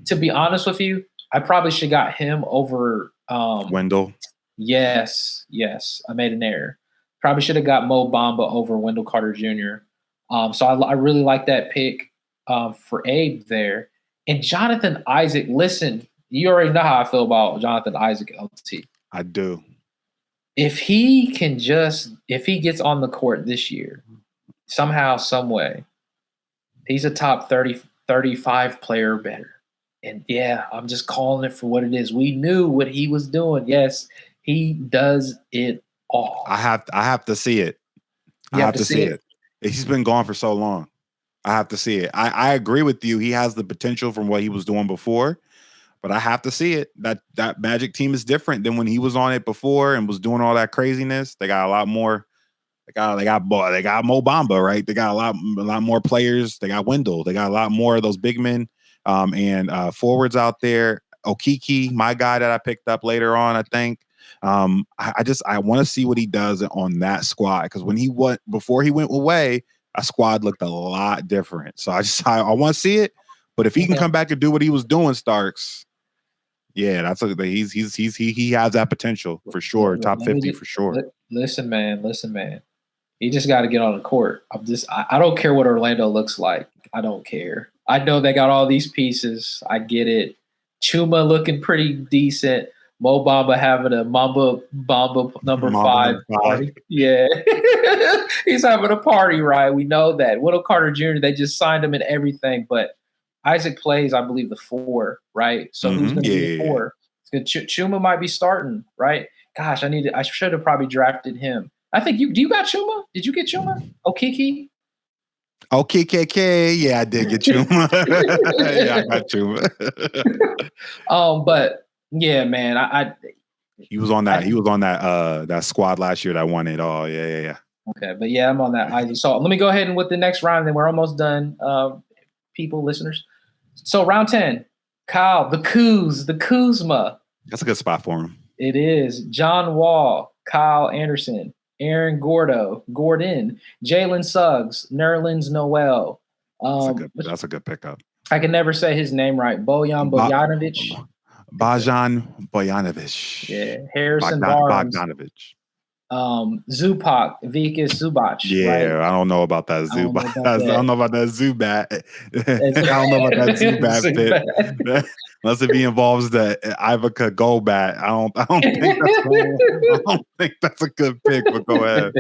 Speaker 1: to be honest with you, I probably should have got him over
Speaker 2: Wendell.
Speaker 1: Yes. I made an error. Probably should have got Mo Bamba over Wendell Carter Jr. So I really like that pick for Abe there. And Jonathan Isaac, listen, you already know how I feel about Jonathan Isaac, LT.
Speaker 2: I do.
Speaker 1: If he gets on the court this year, somehow, some way, he's a top 30 35 player better. And yeah, I'm just calling it for what it is. We knew what he was doing. Yes, he does it all.
Speaker 2: I have to see it. I have to see it. He's been gone for so long. I have to see it. I agree with you. He has the potential from what he was doing before, but I have to see it. That Magic team is different than when he was on it before and was doing all that craziness. They got a lot more. They got Mo Bamba, right? They got a lot more players. They got Wendell. They got a lot more of those big men and forwards out there. Okiki, my guy that I picked up later on, I think. I want to see what he does on that squad, because before he went away, a squad looked a lot different. So I want to see it. But if he can come back and do what he was doing, Starks, yeah, he has that potential for sure. Top 50 for sure.
Speaker 1: Listen, man. He just got to get on the court. I don't care what Orlando looks like. I don't care. I know they got all these pieces. I get it. Chuma looking pretty decent. Mo Bamba having a Bamba number 5 party. Yeah. He's having a party, right? We know that. Wendell Carter Jr., they just signed him and everything. But Isaac plays, I believe, the 4, right? So who's going to be the 4? Chuma might be starting, right? Gosh, I should have probably drafted him. I think you got Chuma? Did you get Chuma? Okiki?
Speaker 2: OKKK, yeah, I did get Chuma. Yeah, I got Chuma.
Speaker 1: But yeah, man,
Speaker 2: he was on that squad last year that won it all. Yeah.
Speaker 1: Okay, but yeah, I'm on that. So let me go ahead and with the next round, then we're almost done. People, listeners. So round 10, Kyle, the Kuzma.
Speaker 2: That's a good spot for him.
Speaker 1: It is. John Wall, Kyle Anderson, Aaron Gordon, Jalen Suggs, Nerlens Noel.
Speaker 2: That's a good pickup.
Speaker 1: I can never say his name right. Bojan Bogdanovic. Yeah. Harrison Barnes.
Speaker 2: Bogdanovic.
Speaker 1: Zubac, Vikas Zubac.
Speaker 2: Yeah, right? I don't know about that Zubac. I don't know about that Zubat. I don't know about that Zubat pick. Unless if he involves the Ivica Gobat. I don't think that's a good pick, but go ahead.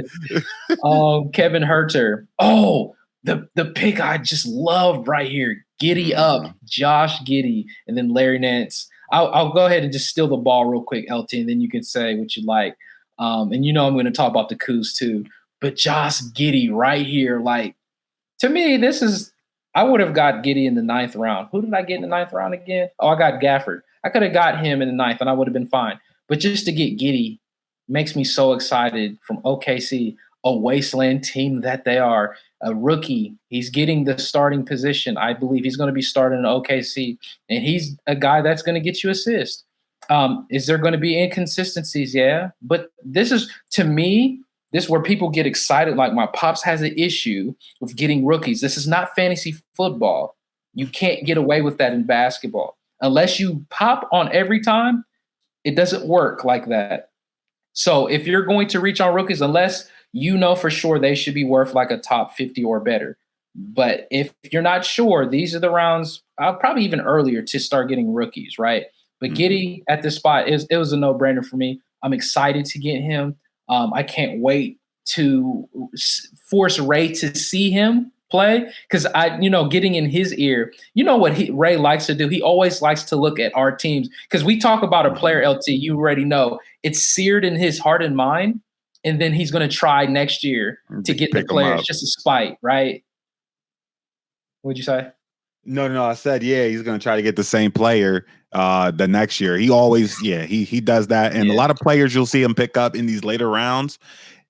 Speaker 1: Kevin Huerter. Oh, the pick I just loved right here. Giddy up, Josh Giddy, and then Larry Nance. I'll go ahead and just steal the ball real quick, LT, and then you can say what you like. And I'm going to talk about the Kuz too. But Josh Giddy right here, like, to me, I would have got Giddy in the 9th round. Who did I get in the 9th round again? Oh, I got Gafford. I could have got him in the 9th, and I would have been fine. But just to get Giddy makes me so excited from OKC, a wasteland team that they are. A rookie. He's getting the starting position. I believe he's going to be starting in OKC, and he's a guy that's going to get you assists. Is there going to be inconsistencies? Yeah. But this is, to me, this is where people get excited. Like my pops has an issue with getting rookies. This is not fantasy football. You can't get away with that in basketball. Unless you pop on every time, it doesn't work like that. So if you're going to reach on rookies, unless you know for sure they should be worth like a top 50 or better. But if you're not sure, these are the rounds, probably even earlier, to start getting rookies, right? But Giddy at this spot, it was a no-brainer for me. I'm excited to get him. I can't wait to force Ray to see him play, because getting in his ear, what Ray likes to do? He always likes to look at our teams, because we talk about a player, LT, you already know, it's seared in his heart and mind, and then he's going to try next year to get the players just a spite, right? What'd you say?
Speaker 2: No, I said, yeah, he's going to try to get the same player the next year. He always, he does that. And a lot of players you'll see him pick up in these later rounds,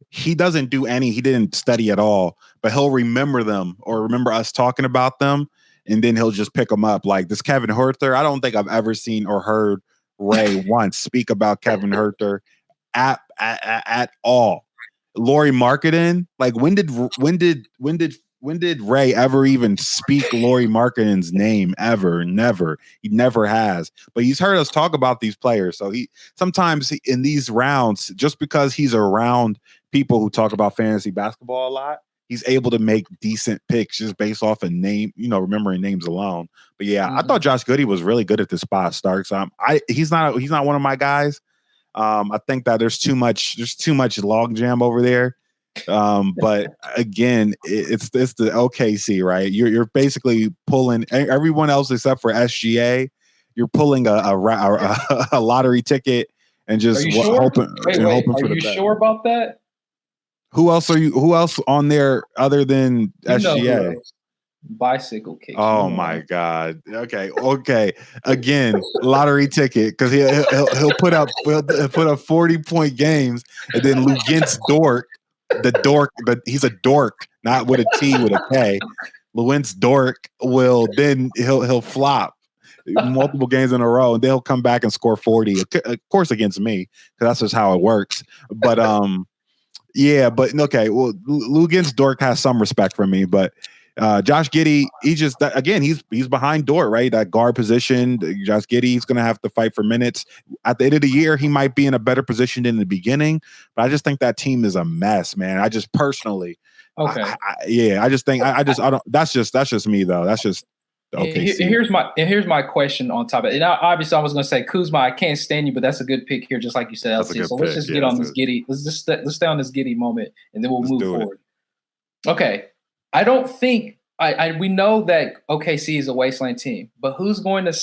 Speaker 2: he didn't study at all, but he'll remember them or remember us talking about them, and then he'll just pick them up. Like this Kevin Huerter, I don't think I've ever seen or heard Ray once speak about Kevin Huerter at all. Lowry Marketing, like when did Ray ever even speak Lowry Markkinen's name ever? Never. He never has. But he's heard us talk about these players. So sometimes in these rounds, just because he's around people who talk about fantasy basketball a lot, he's able to make decent picks just based off a name, remembering names alone. But yeah, I thought Josh Giddy was really good at this spot, Starks. He's not one of my guys. I think that there's too much log jam over there. But again, it's the OKC, right? You're basically pulling everyone else except for SGA. You're pulling a lottery ticket and just hoping
Speaker 1: Are
Speaker 2: for the
Speaker 1: you
Speaker 2: best.
Speaker 1: sure about that?
Speaker 2: Who else on there other than SGA?
Speaker 1: Bicycle kicks.
Speaker 2: Oh my God. Okay. Again, lottery ticket, because he'll put up 40-point games, and then Luguentz Dort, he's a dork, not with a T, with a K. Luguentz Dort he'll flop multiple games in a row, and they'll come back and score 40, of course against me, because that's just how it works. But yeah, but okay. Well, Luguentz Dort has some respect for me, but Josh Giddy, he's behind Dort, right? That guard position. Josh Giddy, he's going to have to fight for minutes. At the end of the year, he might be in a better position than the beginning, but I just think that team is a mess, man. I just personally,
Speaker 1: okay,
Speaker 2: I just think I don't. That's just me though. That's just okay.
Speaker 1: Here's my question on top of it. And obviously, I was going to say Kuzma, I can't stand you, but that's a good pick here, just like you said, LT. So let's just get on this Giddy. Let's stay on this Giddy moment, and then we'll move forward. Okay. I don't think we know that OKC is a wasteland team, but who's going to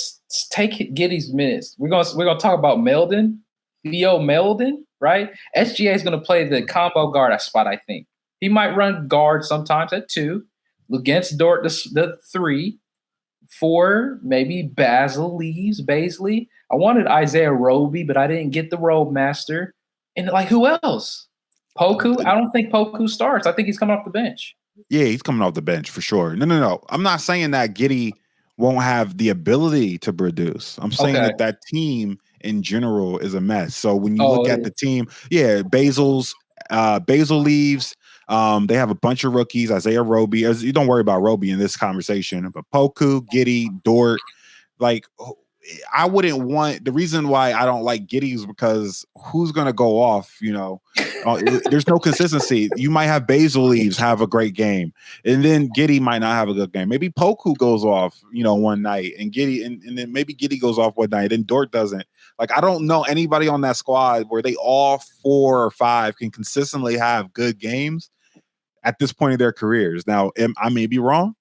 Speaker 1: take Giddy's minutes? We're going to talk about Theo Meldon, right? SGA is going to play the combo guard spot. I think he might run guard sometimes at 2, against Dort the 3, 4 maybe Baisley. I wanted Isaiah Roby, but I didn't get the Robe Master. And who else? Poku? I don't think Poku starts. I think he's coming off the bench.
Speaker 2: Yeah, he's coming off the bench for sure. No. I'm not saying that Giddy won't have the ability to produce. I'm saying that team in general is a mess. So when you look at the team, Basil leaves. They have a bunch of rookies. Isaiah Roby. You don't worry about Roby in this conversation, but Poku, Giddy, Dort, I wouldn't want. The reason why I don't like Giddy is because who's going to go off? There's no consistency. You might have Basil leaves, have a great game, and then Giddy might not have a good game. Maybe Poku goes off, one night, and Giddy, and then maybe Giddy goes off one night, and Dort doesn't. I don't know anybody on that squad where they all 4 or 5 can consistently have good games at this point in their careers. Now, I may be wrong.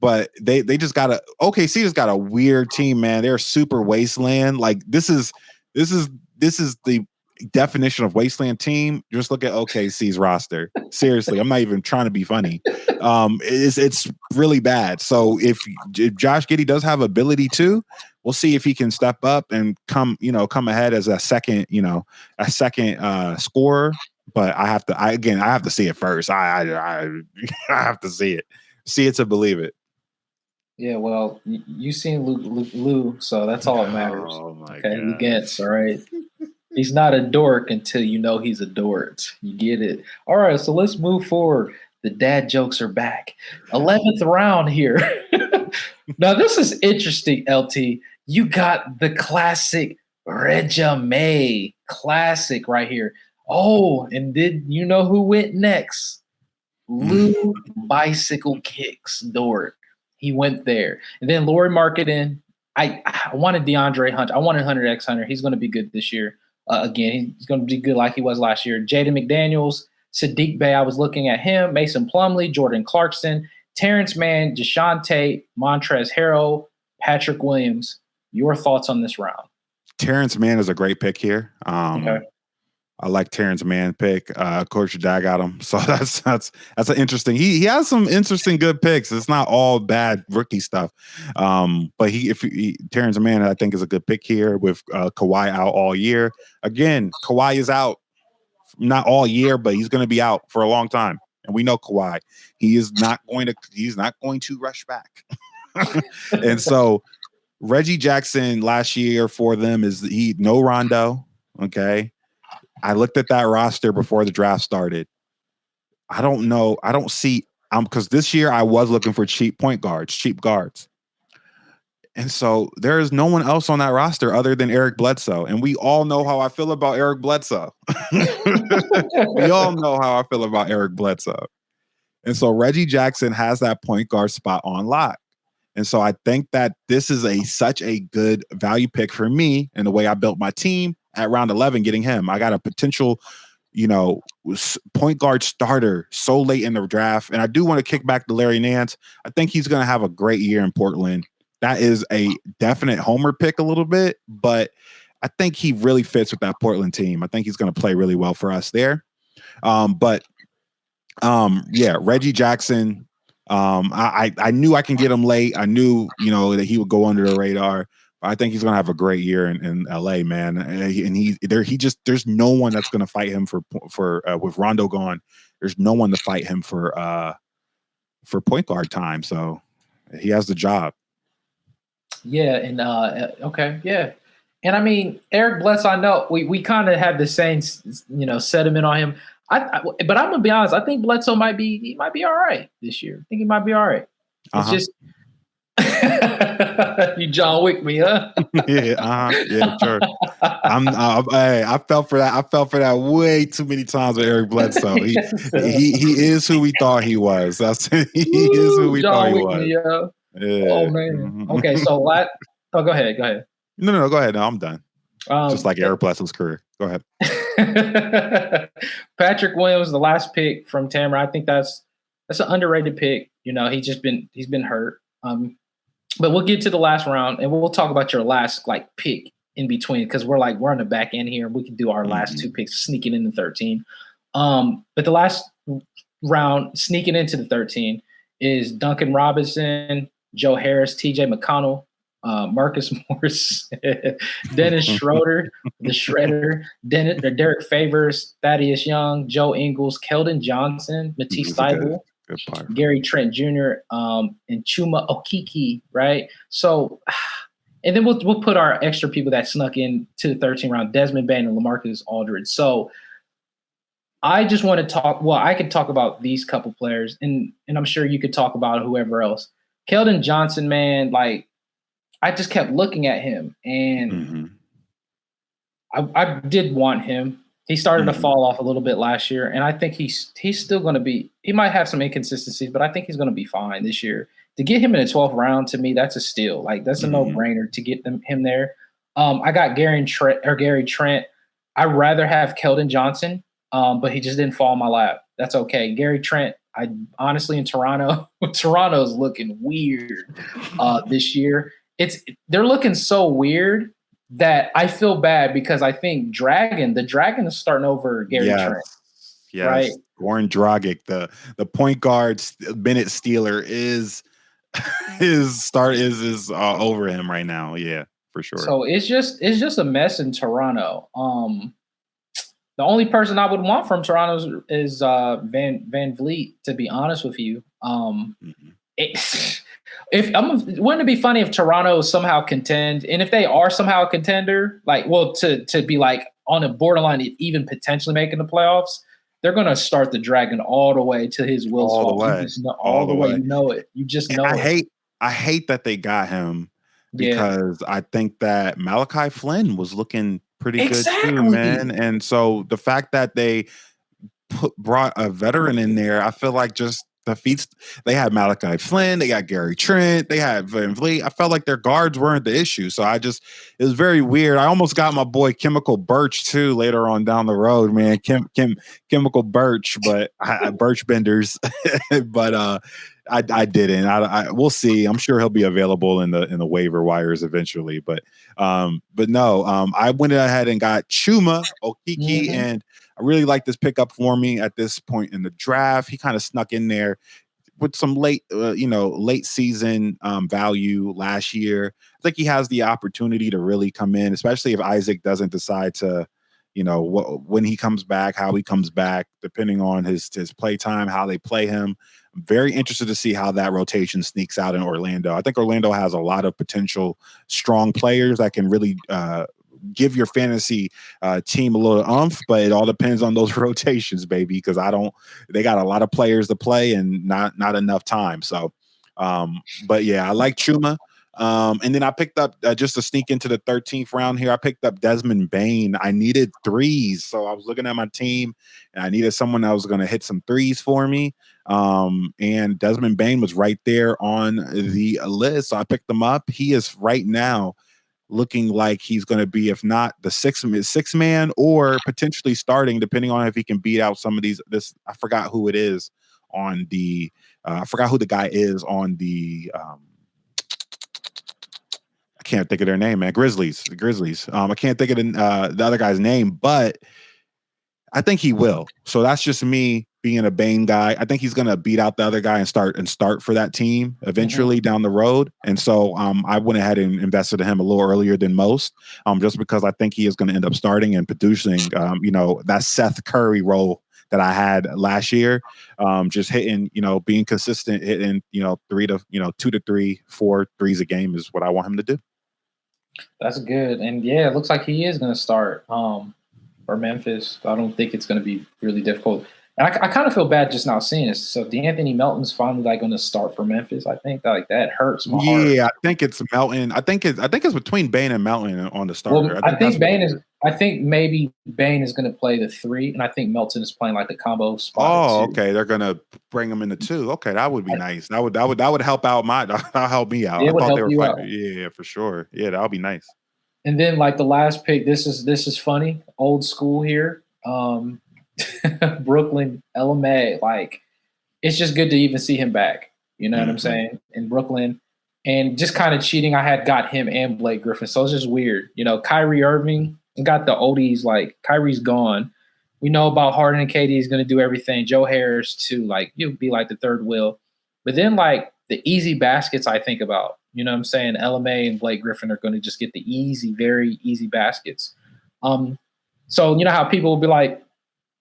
Speaker 2: But they just OKC just got a weird team, man. They're super wasteland. This is the definition of wasteland team. Just look at OKC's roster. Seriously, I'm not even trying to be funny. It's really bad. So if Josh Giddy does have ability to, we'll see if he can step up and come ahead as a second scorer. But I have to see it first. I have to see it to believe it.
Speaker 1: Yeah, well, you've seen Lou, so that's all that matters.
Speaker 2: Oh my
Speaker 1: God.
Speaker 2: Luguentz,
Speaker 1: all right? He's not a dork until you know he's a dork. You get it. All right, so let's move forward. The dad jokes are back. 11th round here. Now, this is interesting, LT. You got the classic Reggie classic right here. Oh, and did you know who went next? Lou Bicycle Kicks Dort. He went there. And then Lowry Marketing. I wanted DeAndre Hunter. I wanted Hunter X Hunter. He's going to be good this year. Again, he's going to be good like he was last year. Jaden McDaniels, Sadiq Bey, I was looking at him. Mason Plumlee, Jordan Clarkson, Terrence Mann, Deshaun Tate, Montrezl Harrell, Patrick Williams. Your thoughts on this round?
Speaker 2: Terrence Mann is a great pick here. I like Terrence Mann pick. Of course, your dad got him, so that's an interesting. He has some interesting good picks. It's not all bad rookie stuff. But Terrence Mann, I think, is a good pick here with Kawhi out all year. Again, Kawhi is out, not all year, but he's going to be out for a long time, and we know Kawhi. He's not going to rush back, and so Reggie Jackson last year for them is no Rondo. Okay. I looked at that roster before the draft started. I don't know. I don't see because this year I was looking for cheap guards. And so there is no one else on that roster other than Eric Bledsoe. And we all know how I feel about Eric Bledsoe. We all know how I feel about Eric Bledsoe. And so Reggie Jackson has that point guard spot on lock. And so I think that this is such a good value pick for me and the way I built my team at round 11, getting him. I got a potential, point guard starter so late in the draft. And I do want to kick back to Larry Nance. I think he's going to have a great year in Portland. That is a definite homer pick a little bit, but I think he really fits with that Portland team. I think he's going to play really well for us there. Reggie Jackson. I knew I can get him late. I knew, that he would go under the radar. I think he's going to have a great year in LA, man. And there's no one that's going to fight him for with Rondo gone. There's no one to fight him for point guard time. So he has the job.
Speaker 1: Yeah. And okay. Yeah. And I mean, Eric Bledsoe, I know we kind of have the same, sentiment on him. But I'm gonna be honest. I think Bledsoe might be all right this year. I think he might be all right. It's just you John Wick me, huh?
Speaker 2: Yeah, sure. I fell for that. I fell for that way too many times with Eric Bledsoe. He is who we thought he was. He is who we thought he was.
Speaker 1: Me, yeah. Oh man. Mm-hmm. Okay, so go ahead.
Speaker 2: No, go ahead. No, I'm done. Just like Eric Bledsoe's career. Go ahead.
Speaker 1: Patrick Williams, the last pick from Tamara. I think that's an underrated pick. He's been hurt. But we'll get to the last round and we'll talk about your last pick in between because we're on the back end here. We can do our last two picks sneaking in the 13. But the last round sneaking into the 13 is Duncan Robinson, Joe Harris, TJ McConnell, Marcus Morris, Dennis Schroeder, the Shredder, Derek Favors, Thaddeus Young, Joe Ingles, Keldon Johnson, Matisse Thybulle, Gary Trent Jr., and Chuma Okiki, right? So, and then we'll put our extra people that snuck in to the 13th round, Desmond Bain and LaMarcus Aldridge. So I just want to talk. Well, I could talk about these couple players, and I'm sure you could talk about whoever else. Keldon Johnson, man, I just kept looking at him, and I did want him. He started to fall off a little bit last year, and I think he's still going to be – he might have some inconsistencies, but I think he's going to be fine this year. To get him in the 12th round, to me, that's a steal. That's a no-brainer to get him there. I got Gary Trent. I'd rather have Keldon Johnson, but he just didn't fall in my lap. That's okay. Gary Trent, I honestly, in Toronto – Toronto's looking weird this year. They're looking so weird that I feel bad because I think the Dragon is starting over Gary Trent.
Speaker 2: Yes.
Speaker 1: Right?
Speaker 2: Goran Dragic, the point guard Bennett Steeler is over him right now. Yeah, for sure.
Speaker 1: So it's just a mess in Toronto. The only person I would want from Toronto is Van Vliet, to be honest with you. Wouldn't it be funny if Toronto somehow contend, and if they are somehow a contender, to be on a borderline of even potentially making the playoffs, they're going to start the Dragon all the way to his Will's
Speaker 2: all
Speaker 1: fault. All the way. You know it. You just know it.
Speaker 2: I hate that they got him because I think that Malachi Flynn was looking pretty good too, man. And so the fact that they brought a veteran in there, I feel like just defeats. They had Malachi Flynn, they got Gary Trent, they had Van Vliet. I felt like their guards weren't the issue. So it was very weird. I almost got my boy Chemical Birch too later on down the road, man. Chemical Birch, but Birch Benders, but I didn't. We'll see. I'm sure he'll be available in the waiver wires eventually. But no, I went ahead and got Chuma Okiki, and I really like this pickup for me at this point in the draft. He kind of snuck in there with some late season value last year. I think he has the opportunity to really come in, especially if Isaac doesn't decide to, when he comes back, how he comes back, depending on his play time, how they play him. I'm very interested to see how that rotation sneaks out in Orlando. I think Orlando has a lot of potential strong players that can really give your fantasy team a little oomph, but it all depends on those rotations, baby, because they got a lot of players to play and not enough time. So, but yeah, I like Chuma. And then I picked up just to sneak into the 13th round here. I picked up Desmond Bain. I needed threes. So I was looking at my team and I needed someone that was going to hit some threes for me. And Desmond Bain was right there on the list. So I picked him up. He is right now looking like he's going to be, if not the six man, or potentially starting, depending on if he can beat out some of these. I forgot who it is on the. I forgot who the guy is on the. I can't think of their name, man. The Grizzlies. I can't think of the other guy's name, but I think he will. So that's just me being a Bain guy. I think he's going to beat out the other guy and start for that team eventually down the road. And so I went ahead and invested in him a little earlier than most, just because I think he is going to end up starting and producing, that Seth Curry role that I had last year, just hitting, being consistent, hitting, 2 to 3, 4 threes a game is what I want him to do.
Speaker 1: That's good. And yeah, it looks like he is going to start for Memphis. I don't think it's going to be really difficult. And I kind of feel bad just not seeing this. So DeAnthony Melton's finally going to start for Memphis. I think that hurts my heart.
Speaker 2: Yeah, I think it's Melton. I think it's between Bain and Melton on the starter.
Speaker 1: Well, I think maybe Bain is going to play the 3, and I think Melton is playing like the combo spot.
Speaker 2: Oh, okay. They're going to bring him in the 2. Okay, that would be nice. That would help out that'll help me out.
Speaker 1: It would help you out.
Speaker 2: Yeah, for sure. Yeah, that'll be nice.
Speaker 1: And then like the last pick, this is funny, old school here. Brooklyn LMA, like it's just good to even see him back. You know what I'm saying? In Brooklyn, and just kind of cheating. I had got him and Blake Griffin, so it's just weird. Kyrie Irving got the oldies. Like Kyrie's gone. We know about Harden and KD is going to do everything. Joe Harris too. Like you'll be like the third wheel, but then like the easy baskets I think about. You know what I'm saying? LMA and Blake Griffin are going to just get the easy, very easy baskets. So you know how people will be like,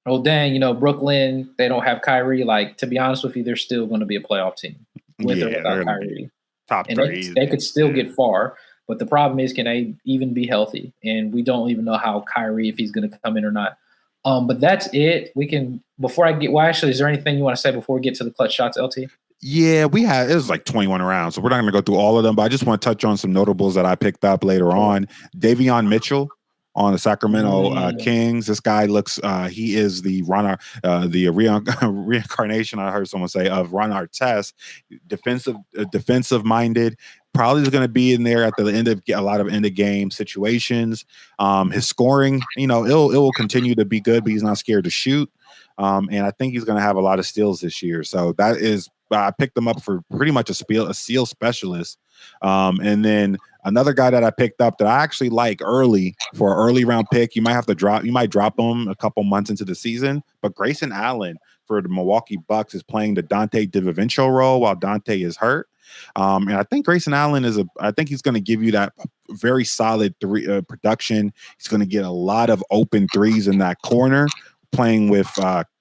Speaker 1: oh, dang, Brooklyn, they don't have Kyrie. Like, to be honest with you, they're still going to be a playoff team with or without Kyrie.
Speaker 2: Top 3.
Speaker 1: They could still get far. But the problem is, can they even be healthy? And we don't even know how Kyrie, if he's going to come in or not. But that's it. We can, actually, is there anything you want to say before we get to the clutch shots, LT?
Speaker 2: Yeah, it was like 21 rounds, so we're not going to go through all of them, but I just want to touch on some notables that I picked up later on. Davion Mitchell on the Sacramento Kings. This guy looks, he is the reincarnation, I heard someone say, of Ron Artest. Defensive minded, probably is going to be in there at the end of a lot of end of game situations. His scoring, it will continue to be good, but he's not scared to shoot. And I think he's going to have a lot of steals this year. So that is, I picked him up for pretty much a steal specialist. And then another guy that I picked up that I actually like early for an early round pick, you might drop him a couple months into the season, but Grayson Allen for the Milwaukee Bucks is playing the Dante DiVincenzo role while Dante is hurt. And I think Grayson Allen I think he's going to give you that very solid production. He's going to get a lot of open threes in that corner, playing with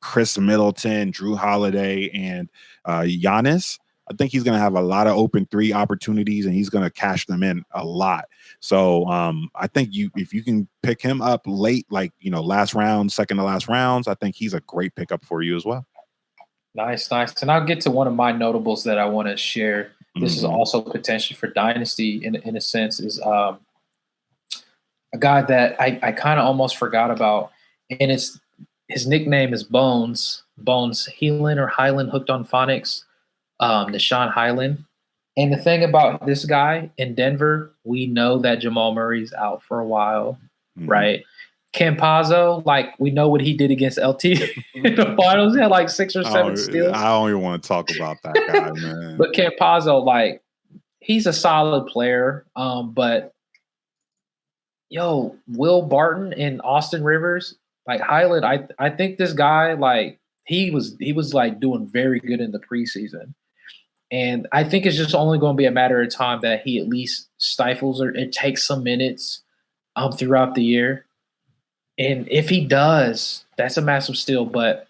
Speaker 2: Chris Middleton, Drew Holiday, and Giannis. I think he's going to have a lot of open 3 opportunities, and he's going to cash them in a lot. So I think if you can pick him up late, like, last round, second to last rounds, I think he's a great pickup for you as well. Nice.
Speaker 1: And I'll get to one of my notables that I want to share. This is also potential for Dynasty in a sense, is a guy that I kind of almost forgot about, and his nickname is Bones Heelan or Highland, hooked on phonics. Deshaun Highland. And the thing about this guy in Denver, we know that Jamal Murray's out for a while, right? Campazzo, like we know what he did against LT in the finals. He had like 6 or 7 steals.
Speaker 2: I don't even want to talk about that guy, man.
Speaker 1: But Campazzo, like, he's a solid player. But Will Barton and Austin Rivers, like Highland, I think this guy, like, he was like doing very good in the preseason. And I think it's just only going to be a matter of time that he at least stifles or it takes some minutes throughout the year. And if he does, that's a massive steal. But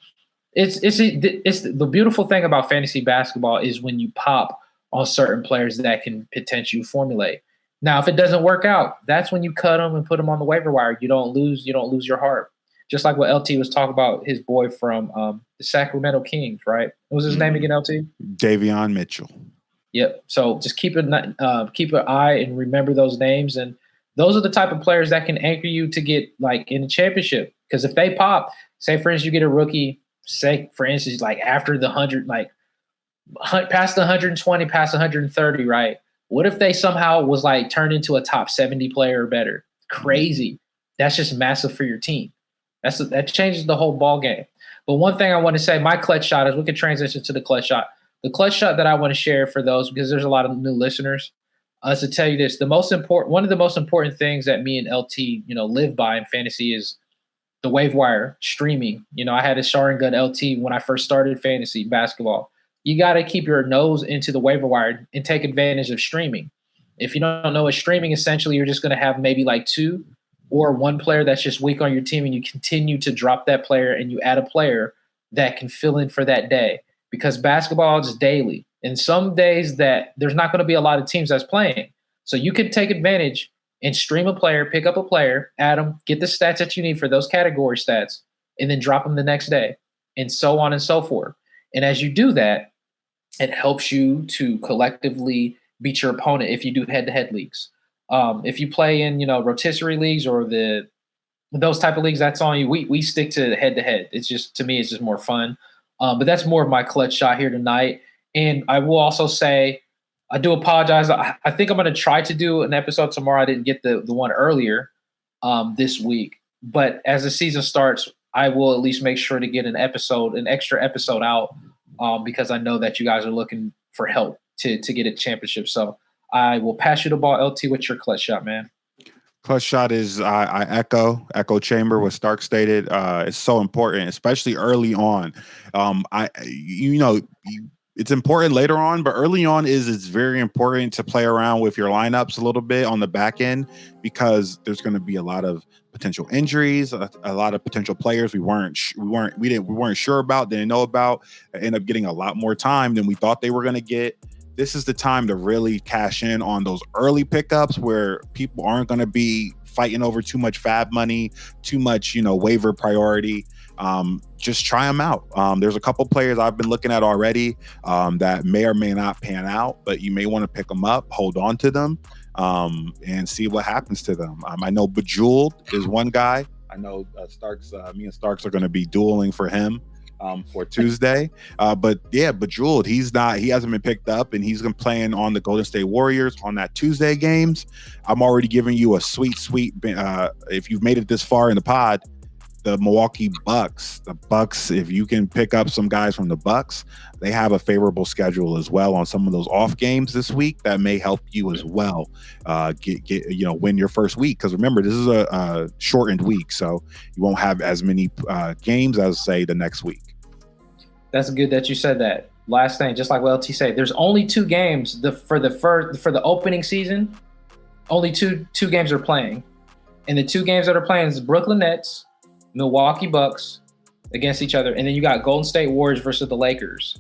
Speaker 1: it's the beautiful thing about fantasy basketball is when you pop on certain players that can potentially formulate. Now, if it doesn't work out, that's when you cut them and put them on the waiver wire. You don't lose your heart. Just like what LT was talking about, his boy from the Sacramento Kings, right? What was his name again, LT?
Speaker 2: Davion Mitchell.
Speaker 1: Yep. So just keep an eye and remember those names. And those are the type of players that can anchor you to get, like, in the championship. Because if they pop, say, for instance, you get a rookie, say, for instance, like after the 100, like past the 120, past 130, right? What if they somehow was like turned into a top 70 player or better? Crazy. That's just massive for your team. That changes the whole ball game. But one thing I want to say, my clutch shot, is we could transition to the clutch shot. The clutch shot that I want to share for those, because there's a lot of new listeners, is to tell you this: one of the most important things that me and LT, live by in fantasy is the waiver wire streaming. I had a Sharon Gun LT when I first started fantasy basketball. You got to keep your nose into the waiver wire and take advantage of streaming. If you don't know what streaming, essentially, you're just going to have maybe like 2 or 1 player that's just weak on your team, and you continue to drop that player and you add a player that can fill in for that day, because basketball is daily. And some days that there's not going to be a lot of teams that's playing. So you could take advantage and stream a player, pick up a player, add them, get the stats that you need for those category stats, and then drop them the next day, and so on and so forth. And as you do that, it helps you to collectively beat your opponent if you do head-to-head leagues. If you play in, rotisserie leagues or those type of leagues, that's on you. We stick to head-to-head. It's just, to me, it's just more fun. But that's more of my clutch shot here tonight. And I will also say, I do apologize. I think I'm going to try to do an episode tomorrow. I didn't get the one earlier this week. But as the season starts, I will at least make sure to get an extra episode out, because I know that you guys are looking for help to get a championship. So I will pass you the ball, LT, with your clutch shot, man.
Speaker 2: Clutch shot is I echo chamber what Stark stated. It's so important, especially early on. It's important later on, but early on it's very important to play around with your lineups a little bit on the back end, because there's going to be a lot of potential injuries, a lot of potential players we weren't sure about, didn't know about, end up getting a lot more time than we thought they were going to get. This is the time to really cash in on those early pickups where people aren't going to be fighting over too much fab money, too much, waiver priority. Just try them out. There's a couple players I've been looking at already that may or may not pan out, but you may want to pick them up, hold on to them, and see what happens to them. I know Bejeweled is one guy. I know me and Starks are going to be dueling for him for Tuesday. But yeah, Bejeweled, he hasn't been picked up, and he's been playing on the Golden State Warriors on that Tuesday games. I'm already giving you a sweet, if you've made it this far in the pod, the Milwaukee Bucks. The Bucks, if you can pick up some guys from the Bucks, they have a favorable schedule as well on some of those off games this week that may help you as well win your first week. Because remember, this is a shortened week, so you won't have as many games as, say, the next week.
Speaker 1: That's good that you said that. Last thing, just like what LT said, there's only 2 games for the opening season. Only two games are playing, and the 2 games that are playing is Brooklyn Nets, Milwaukee Bucks against each other, and then you got Golden State Warriors versus the Lakers.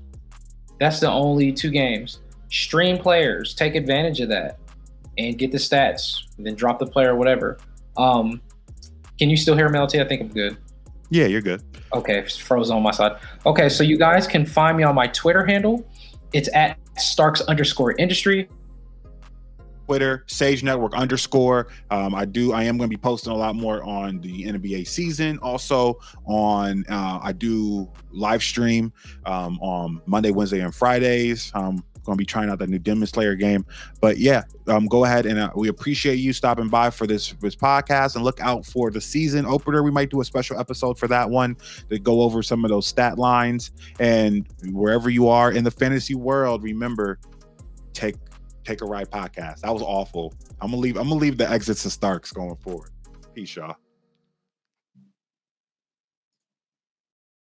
Speaker 1: That's the only 2 games. Stream players, take advantage of that, and get the stats, and then drop the player or whatever. Can you still hear me, LT? I think I'm good.
Speaker 2: Yeah, you're good.
Speaker 1: Okay, it's frozen on my side. Okay, so you guys can find me on my Twitter handle. It's at Starks_industry.
Speaker 2: Twitter, Sage Network _. I am going to be posting a lot more on the NBA season. Also on, I do live stream on Monday, Wednesday, and Fridays. I'm going to be trying out that new Demon Slayer game. But yeah, go ahead, and we appreciate you stopping by for this podcast, and look out for the season opener. We might do a special episode for that one to go over some of those stat lines. And wherever you are in the fantasy world, remember, take a ride podcast. That was awful. I'm gonna leave the exits to Starks going forward. Peace, y'all.